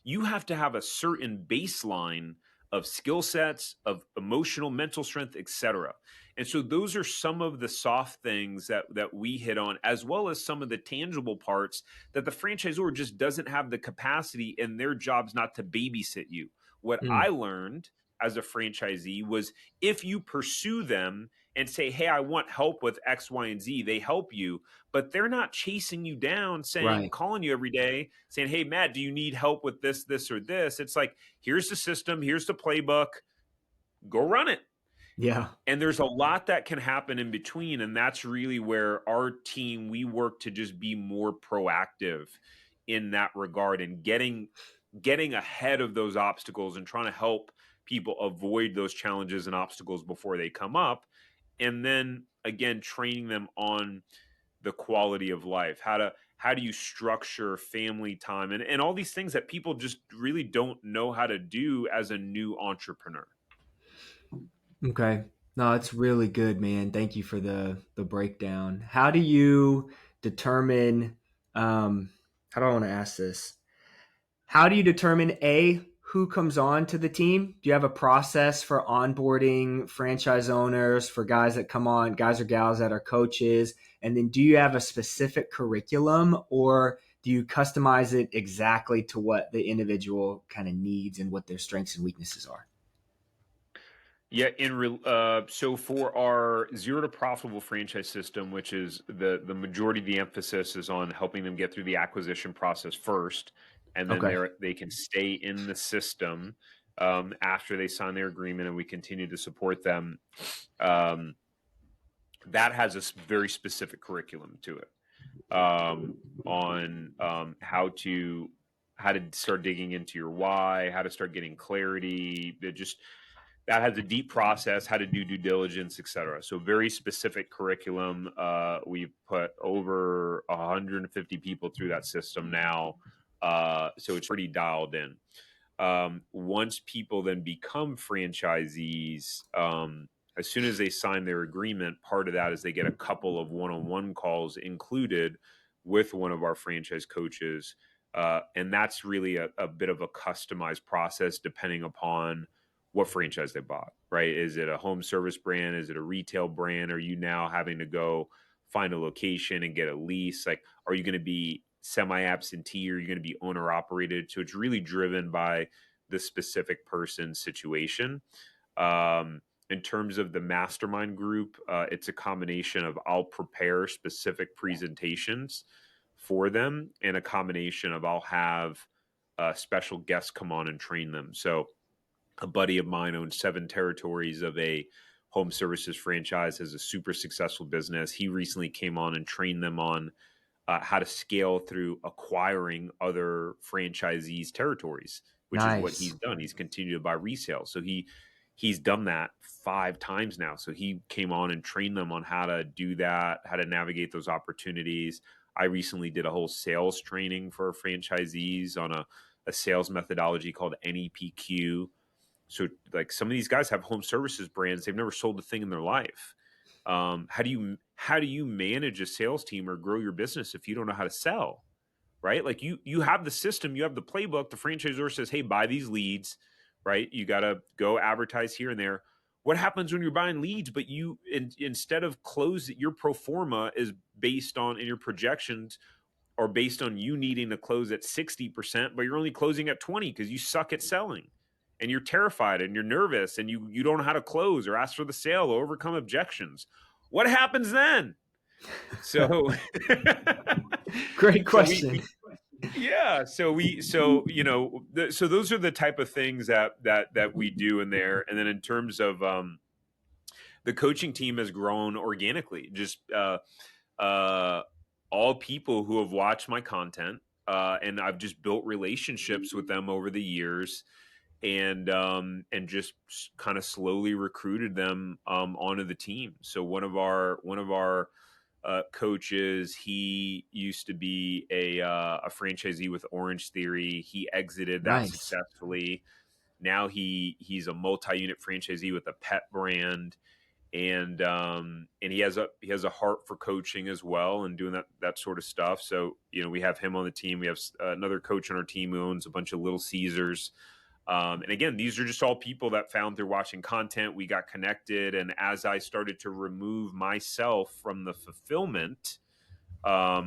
you have to have a certain baseline of skill sets, of emotional, mental strength, etc. And so those are some of the soft things that we hit on, as well as some of the tangible parts that the franchisor just doesn't have the capacity, and their job's not to babysit you. What I learned as a franchisee was, if you pursue them and say, hey, I want help with X, Y, and Z, they help you, but they're not chasing you down, saying, calling you every day, saying, hey, Matt, do you need help with this, this, or this? It's like, here's the system, here's the playbook, go run it. Yeah. And there's a lot that can happen in between. And that's really where our team, we work to just be more proactive in that regard, and getting ahead of those obstacles and trying to help people avoid those challenges and obstacles before they come up. And then again, training them on the quality of life, how do you structure family time, and all these things that people just really don't know how to do as a new entrepreneur. Okay. No, it's really good, man. Thank you for the breakdown. How do you determine, how do I want to ask this? How do you determine who comes on to the team? Do you have a process for onboarding franchise owners, for guys that come on, guys or gals that are coaches? And then do you have a specific curriculum, or do you customize it exactly to what the individual kind of needs and what their strengths and weaknesses are? Yeah, so for our Zero to Profitable franchise system, which is the majority of the emphasis is on helping them get through the acquisition process first, and then they can stay in the system after they sign their agreement, and we continue to support them. That has a very specific curriculum to it on how to start digging into your why, how to start getting clarity. That has a deep process, how to do due diligence, et cetera. So very specific curriculum. We've put over 150 people through that system now. So it's pretty dialed in. Once people then become franchisees, as soon as they sign their agreement, part of that is they get a couple of one-on-one calls included with one of our franchise coaches. And that's really a bit of a customized process depending upon what franchise they bought, right? Is it a home service brand? Is it a retail brand? Are you now having to go find a location and get a lease? Like, are you going to be semi-absentee, or are you going to be owner operated? So it's really driven by the specific person's situation. In terms of the mastermind group, it's a combination of, I'll prepare specific presentations for them, and a combination of, I'll have special guests come on and train them. So a buddy of mine owns 7 territories of a home services franchise, has a super successful business. He recently came on and trained them on how to scale through acquiring other franchisees' territories, which is what he's done. He's continued to buy resale. So he's done that 5 times now. So he came on and trained them on how to do that, how to navigate those opportunities. I recently did a whole sales training for franchisees on a sales methodology called NEPQ. So like, some of these guys have home services brands. They've never sold a thing in their life. How do you manage a sales team or grow your business if you don't know how to sell, right? Like, you have the system, you have the playbook. The franchisor says, hey, buy these leads, right? You got to go advertise here and there. What happens when you're buying leads, but instead of your pro forma is based on, in your projections, or based on you needing to close at 60%, but you're only closing at 20 because you suck at selling. And you're terrified and you're nervous and you don't know how to close or ask for the sale or overcome objections. What happens then? So great question. So those are the type of things that we do in there. And then in terms of the coaching team has grown organically. Just all people who have watched my content, and I've just built relationships with them over the years, and just kind of slowly recruited them onto the team. So one of our coaches, he used to be a franchisee with Orange Theory. He exited that Nice. successfully. Now he's a multi-unit franchisee with a pet brand, and he has a heart for coaching as well and doing that sort of stuff. So we have him on the team. We have another coach on our team who owns a bunch of Little Caesars. And again, these are just all people that found through watching content. We got connected, and as I started to remove myself from the fulfillment, I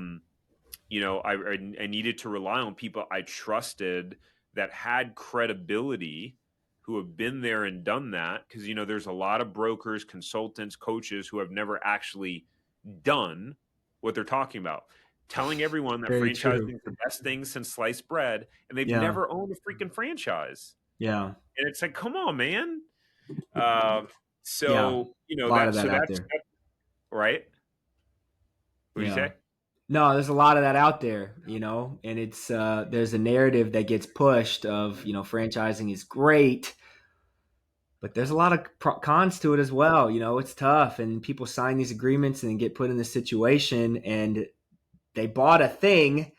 needed to rely on people I trusted that had credibility, who have been there and done that. Because there's a lot of brokers, consultants, coaches who have never actually done what they're talking about, telling everyone that Very franchising true. is the best thing since sliced bread, and they've Yeah. never owned a freaking franchise. Yeah. And it's like, come on, man. Um, Yeah. so A lot of so that out that's there. right. What do you Yeah. say? No, there's a lot of that out there, and it's there's a narrative that gets pushed of, franchising is great, but there's a lot of cons to it as well. It's tough, and people sign these agreements and get put in this situation, and they bought a thing,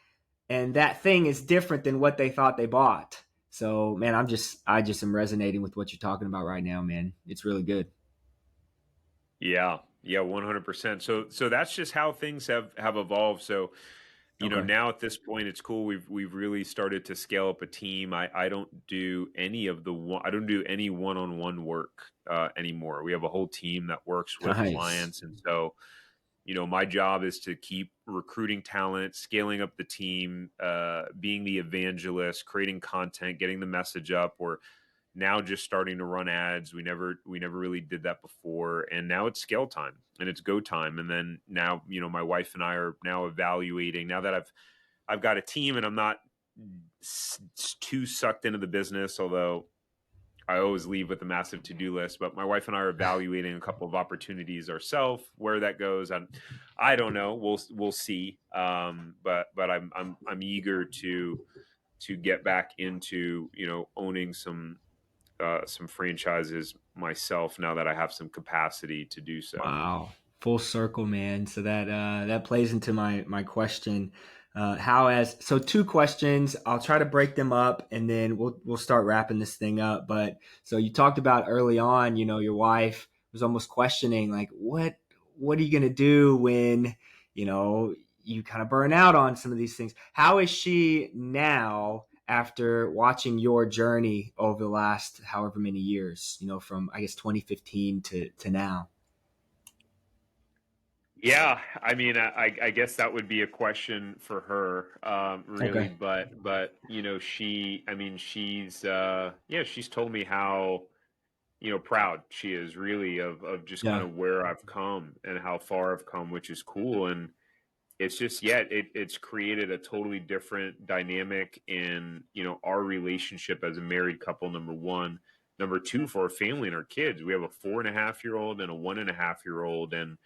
and that thing is different than what they thought they bought. So, man, I just am resonating with what you're talking about right now, man. It's really good. Yeah, 100%. So that's just how things have evolved. So Okay. now at this point, it's cool. We've really started to scale up a team. I don't do any of I don't do any one-on-one work anymore. We have a whole team that works with Nice. clients, and so my job is to keep recruiting talent, scaling up the team, being the evangelist, creating content, getting the message up. We're now just starting to run ads. We never really did that before, and now it's scale time and it's go time. And then now, my wife and I are now evaluating. Now that I've got a team and I'm not too sucked into the business, although I always leave with a massive to-do list, but my wife and I are evaluating a couple of opportunities ourselves. Where that goes, I don't know. We'll see. But I'm eager to get back into owning some franchises myself now that I have some capacity to do so. Wow, full circle, man. So that plays into my question. So two questions. I'll try to break them up, and then we'll start wrapping this thing up. But so you talked about early on, your wife was almost questioning, like, what are you gonna do when you kind of burn out on some of these things? How is she now after watching your journey over the last however many years? From I guess 2015 to now. Yeah, I mean, I guess that would be a question for her, really. Okay. But she's she's told me how proud she is really of just kind Yeah. of where I've come and how far I've come, which is cool. And it's just it's created a totally different dynamic in our relationship as a married couple. Number one, number two, for our family and our kids. We have a 4.5-year-old and a 1.5-year-old, and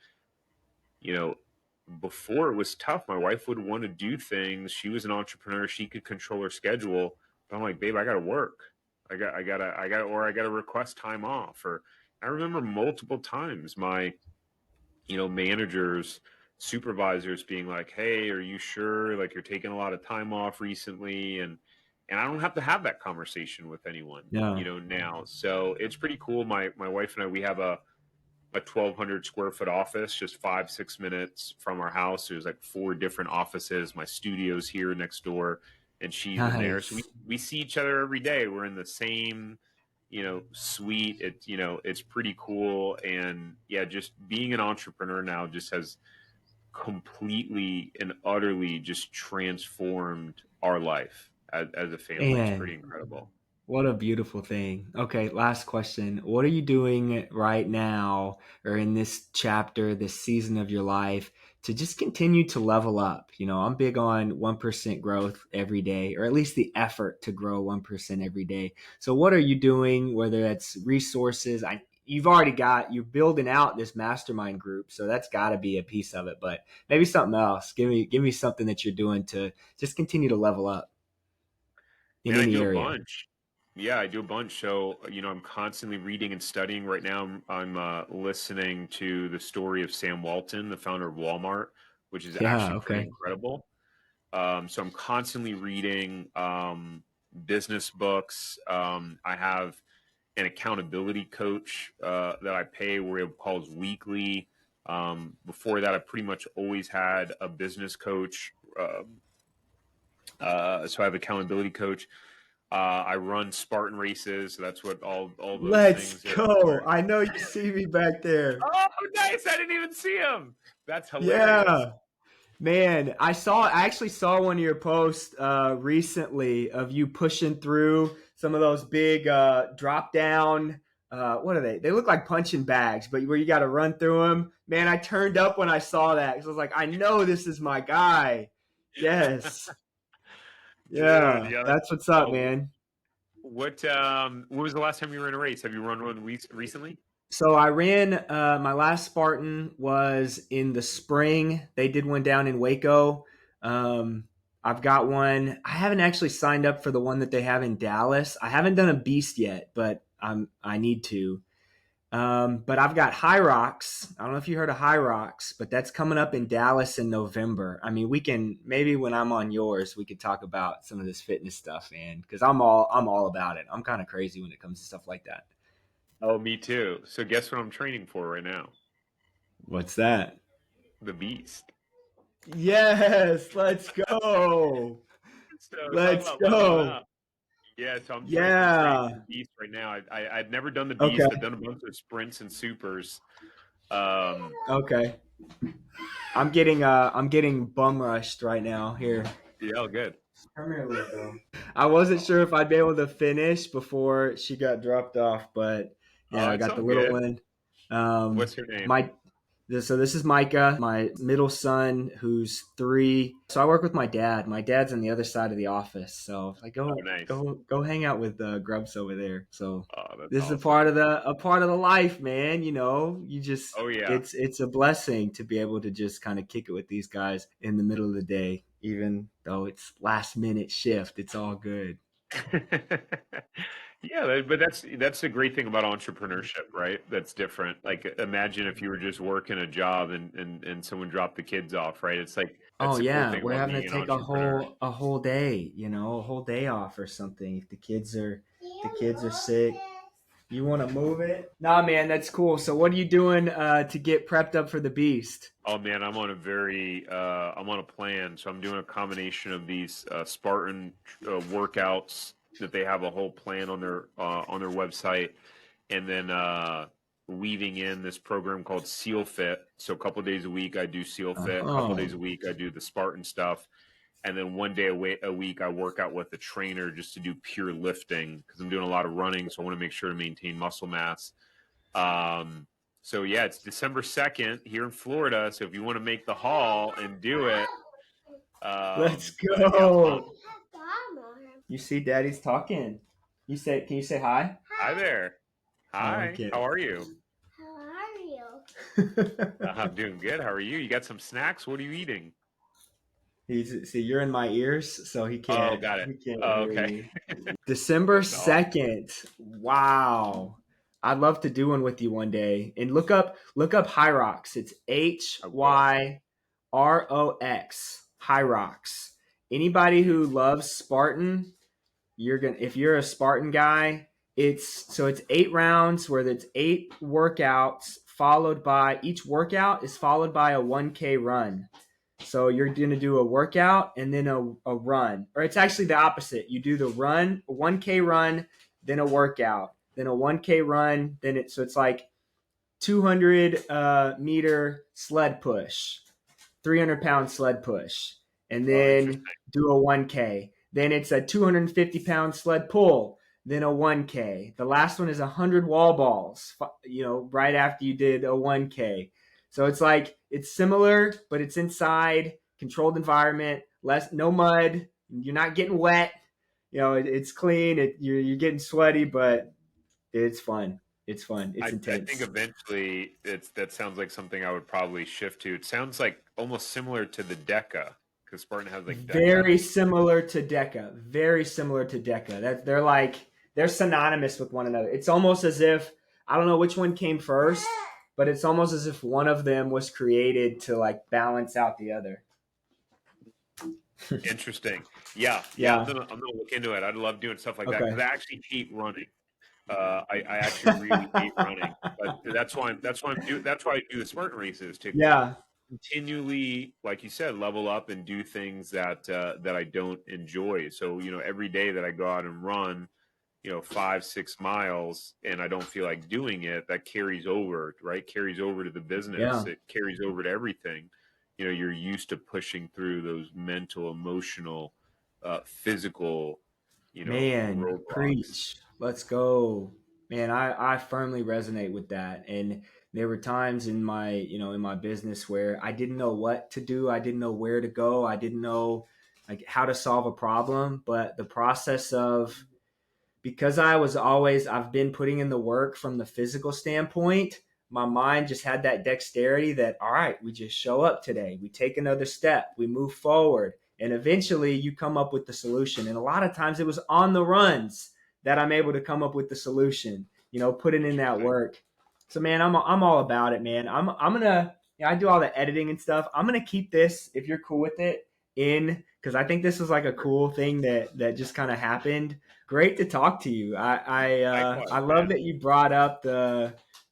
before it was tough. My wife would want to do things. She was an entrepreneur. She could control her schedule. But I'm like, babe, I got to work. I gotta request time off. Or I remember multiple times my, managers, supervisors being like, hey, are you sure? Like, you're taking a lot of time off recently. And I don't have to have that conversation with anyone, Yeah. now. So it's pretty cool. My wife and I, we have a 1,200 square foot office, just 5-6 minutes from our house. There's like 4 different offices. My studio's here next door, and she's in there. So Nice. we see each other every day. We're in the same, suite. It's pretty cool. And yeah, just being an entrepreneur now just has completely and utterly just transformed our life as a family. It's pretty Man, incredible. what a beautiful thing. Okay, last question. What are you doing right now or in this chapter, this season of your life to just continue to level up? I'm big on 1% growth every day, or at least the effort to grow 1% every day. So what are you doing, whether that's resources? you're building out this mastermind group. So that's got to be a piece of it, but maybe something else. Give me something that you're doing to just continue to level up in Man, I any do a area. bunch. Yeah, I do a bunch. So, I'm constantly reading and studying. Right now, I'm listening to the story of Sam Walton, the founder of Walmart, which is Yeah. actually pretty Okay. incredible. So I'm constantly reading business books. I have an accountability coach that I pay where it calls weekly. Before that, I pretty much always had a business coach. So I have accountability coach. I run Spartan races, so that's what all those Let's things go. are. I know you see me back there. Oh, nice! I didn't even see him. That's hilarious. Yeah. Man, I actually saw one of your posts recently of you pushing through some of those big drop down. What are they? They look like punching bags, but where you got to run through them. Man, I turned up when I saw that because I was like, I know this is my guy. Yes. Dude, Yeah. yeah. That's what's up, Oh, man. what was the last time you were in a race? Have you run one recently? So I ran my last Spartan was in the spring. They did one down in Waco. I've got one. I haven't actually signed up for the one that they have in Dallas. I haven't done a beast yet, but I need to. But I've got High Rocks. I don't know if you heard of High Rocks, but that's coming up in Dallas in November. I mean, we can maybe when I'm on yours, we could talk about some of this fitness stuff, man, because I'm all about it. I'm kind of crazy when it comes to stuff like that. Oh, me too. So guess what I'm training for right now? What's that? The Beast. Yes, let's go. So talk Let's about leveling go. up. Yeah, so I'm training Yeah. for the Beast right now. I've never done the Okay. Beast. I've done a bunch of sprints and supers. Okay. I'm getting bum rushed right now here. Yeah, good. Come here, little girl. I wasn't sure if I'd be able to finish before she got dropped off, but yeah, Oh, I it's got all the little good. one. What's her name? So this is Micah, my middle son, who's 3. So I work with my dad. My dad's on the other side of the office, so I Oh, nice. go hang out with Grubs over there. So Oh, that's this is awesome. a part of the life, man. You just Oh, yeah. it's a blessing to be able to just kind of kick it with these guys in the middle of the day, even though it's last minute shift. It's all good. Yeah, but that's the great thing about entrepreneurship, right? That's different. Like imagine if you were just working a job and someone dropped the kids off, right? It's like that's Oh the cool yeah, thing we're about having to being an take entrepreneur. a whole day, a whole day off or something. If the kids are sick, you want to move it? Nah, man, that's cool. So what are you doing to get prepped up for the Beast? Oh man, I'm on a plan. So I'm doing a combination of these Spartan workouts that they have a whole plan on their website, and then weaving in this program called Seal Fit. So a couple of days a week I do Seal Fit. A couple of days a week I do the Spartan stuff, and then one day a week I work out with a trainer just to do pure lifting because I'm doing a lot of running, so I want to make sure to maintain muscle mass. So yeah, it's December 2nd here in Florida. So if you want to make the haul and do it, Let's yeah, go. You see, Daddy's talking. Can you say hi? hi there. Hi. Okay. How are you? How are you? I'm doing good. How are you? You got some snacks? What are you eating? See, you're in my ears, so he can't. Oh, got it. He can't Oh, hear okay. you. December That's awesome. 2nd. Wow. I'd love to do one with you one day. And look up High Rocks. It's HYROX. High Rocks. Anybody who loves Spartan, if you're a Spartan guy, it's 8 rounds where it's 8 workouts followed by each workout is followed by a 1K run. So you're going to do a workout and then a run. Or it's actually the opposite. You do the run, a 1K run, then a workout, then a 1K run, so it's like 200 meter sled push, 300-pound sled push, and then do a 1K. Then it's a 250-pound sled pull, then a 1K. The last one is 100 wall balls, right after you did a 1K. So it's similar, but it's inside, controlled environment, no mud. You're not getting wet. It's clean. You're getting sweaty, but it's fun. It's fun. It's I intense. think eventually that sounds like something I would probably shift to. It sounds like almost similar to the Deca, because Spartan has like Deca. Very similar to Deca. Very similar to Deca. That they're synonymous with one another. It's almost as if, I don't know which one came first, but it's almost as if one of them was created to like balance out the other. Interesting. Yeah. Yeah. I'm gonna look into it. I'd love doing stuff like that Okay. because I actually hate running. I actually really hate running, but that's why I do the Spartan races to Yeah. continually, like you said, level up and do things that I don't enjoy. So every day that I go out and run, 5-6 miles, and I don't feel like doing it, that carries over, right? Carries over to the business. Yeah. It carries over to everything. You're used to pushing through those mental, emotional, physical, Man, roadblocks. preach. Let's go. Man, I firmly resonate with that. And there were times in my, in my business where I didn't know what to do. I didn't know where to go. I didn't know like how to solve a problem. But the process of, because I've been putting in the work from the physical standpoint, my mind just had that dexterity that, all right, we just show up today. We take another step. We move forward. And eventually you come up with the solution. And a lot of times it was on the runs that I'm able to come up with the solution, putting in that work. So man, I'm all about it, man. I'm going to, I do all the editing and stuff. I'm going to keep this, if you're cool with it, in, because I think this was like a cool thing that just kind of happened. Great to talk to you. I love that you brought up the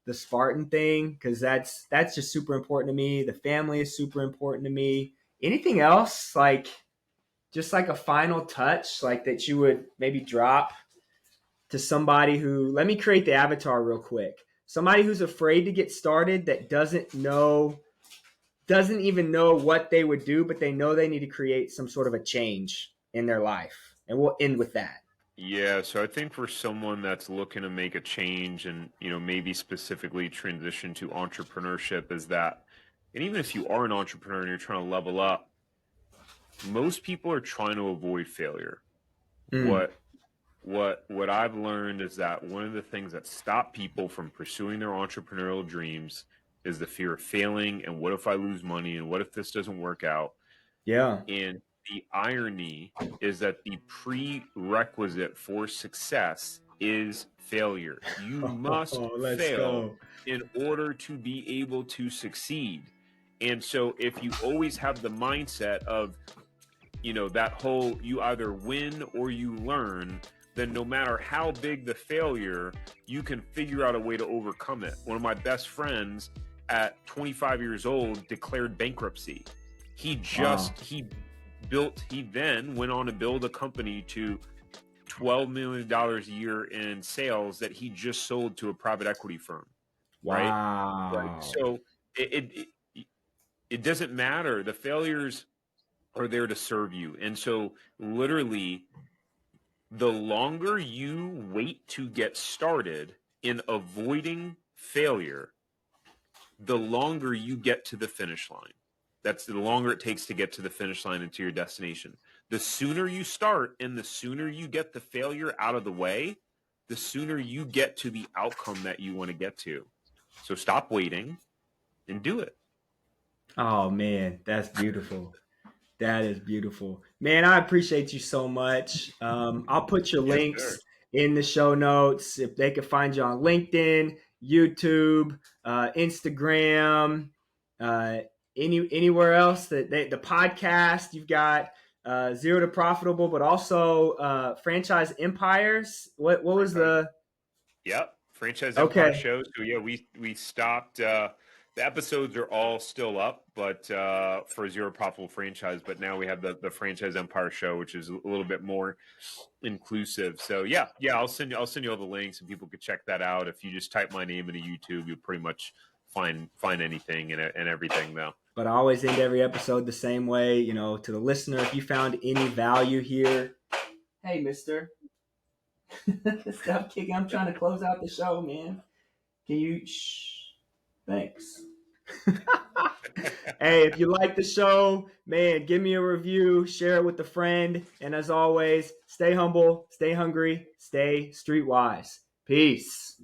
Spartan thing, because that's just super important to me. The family is super important to me. Anything else, like just like a final touch, like that you would maybe drop to somebody who, let me create the avatar real quick. Somebody who's afraid to get started, that doesn't even know what they would do, but they know they need to create some sort of a change in their life. And we'll end with that. Yeah, so I think for someone that's looking to make a change and, maybe specifically transition to entrepreneurship, is that, and even if you are an entrepreneur and you're trying to level up, most people are trying to avoid failure. What I've learned is that one of the things that stop people from pursuing their entrepreneurial dreams is the fear of failing, and what if I lose money, and what if this doesn't work out? Yeah. And the irony is that the prerequisite for success is failure. You must fail in order to be able to succeed. And so if you always have the mindset of, that whole, you either win or you learn, then no matter how big the failure, you can figure out a way to overcome it. One of my best friends at 25 years old declared bankruptcy. He then went on to build a company to $12 million a year in sales that he just sold to a private equity firm. Wow. Right? So it doesn't matter. The failures are there to serve you. And so literally, the longer you wait to get started in avoiding failure, the longer you get to the finish line. That's the longer it takes to get to the finish line and to your destination. The sooner you start and the sooner you get the failure out of the way, the sooner you get to the outcome that you want to get to. So stop waiting and do it. Oh man, that's beautiful. That is beautiful. Man, I appreciate you so much. I'll put your links in the show notes. If they can find you on LinkedIn, YouTube, Instagram, anywhere else, that the podcast, you've got Zero to Profitable, but also Franchise Empires. What was the? Yep, Franchise Empire shows. So yeah, we stopped. The episodes are all still up, but for Zero Profitable Franchise. But now we have the Franchise Empire show, which is a little bit more inclusive. So yeah, I'll send you all the links, and people could check that out. If you just type my name into YouTube, you'll pretty much find anything and everything though. But I always end every episode the same way, to the listener. If you found any value here, hey, mister, stop kicking. I'm trying to close out the show, man. Can you? Shh. Thanks. Hey, if you like the show, man, give me a review, share it with a friend. And as always, stay humble, stay hungry, stay streetwise. Peace.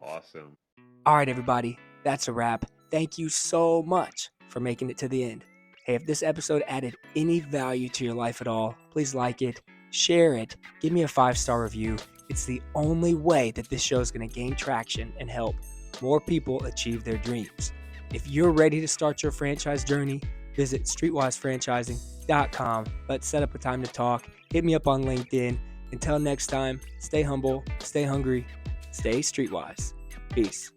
Awesome. All right, everybody, that's a wrap. Thank you so much for making it to the end. Hey, if this episode added any value to your life at all, please like it, share it, give me a 5-star review. It's the only way that this show is going to gain traction and help more people achieve their dreams. If you're ready to start your franchise journey, visit streetwisefranchising.com. Let's set up a time to talk. Hit me up on LinkedIn. Until next time, stay humble, stay hungry, stay streetwise. Peace.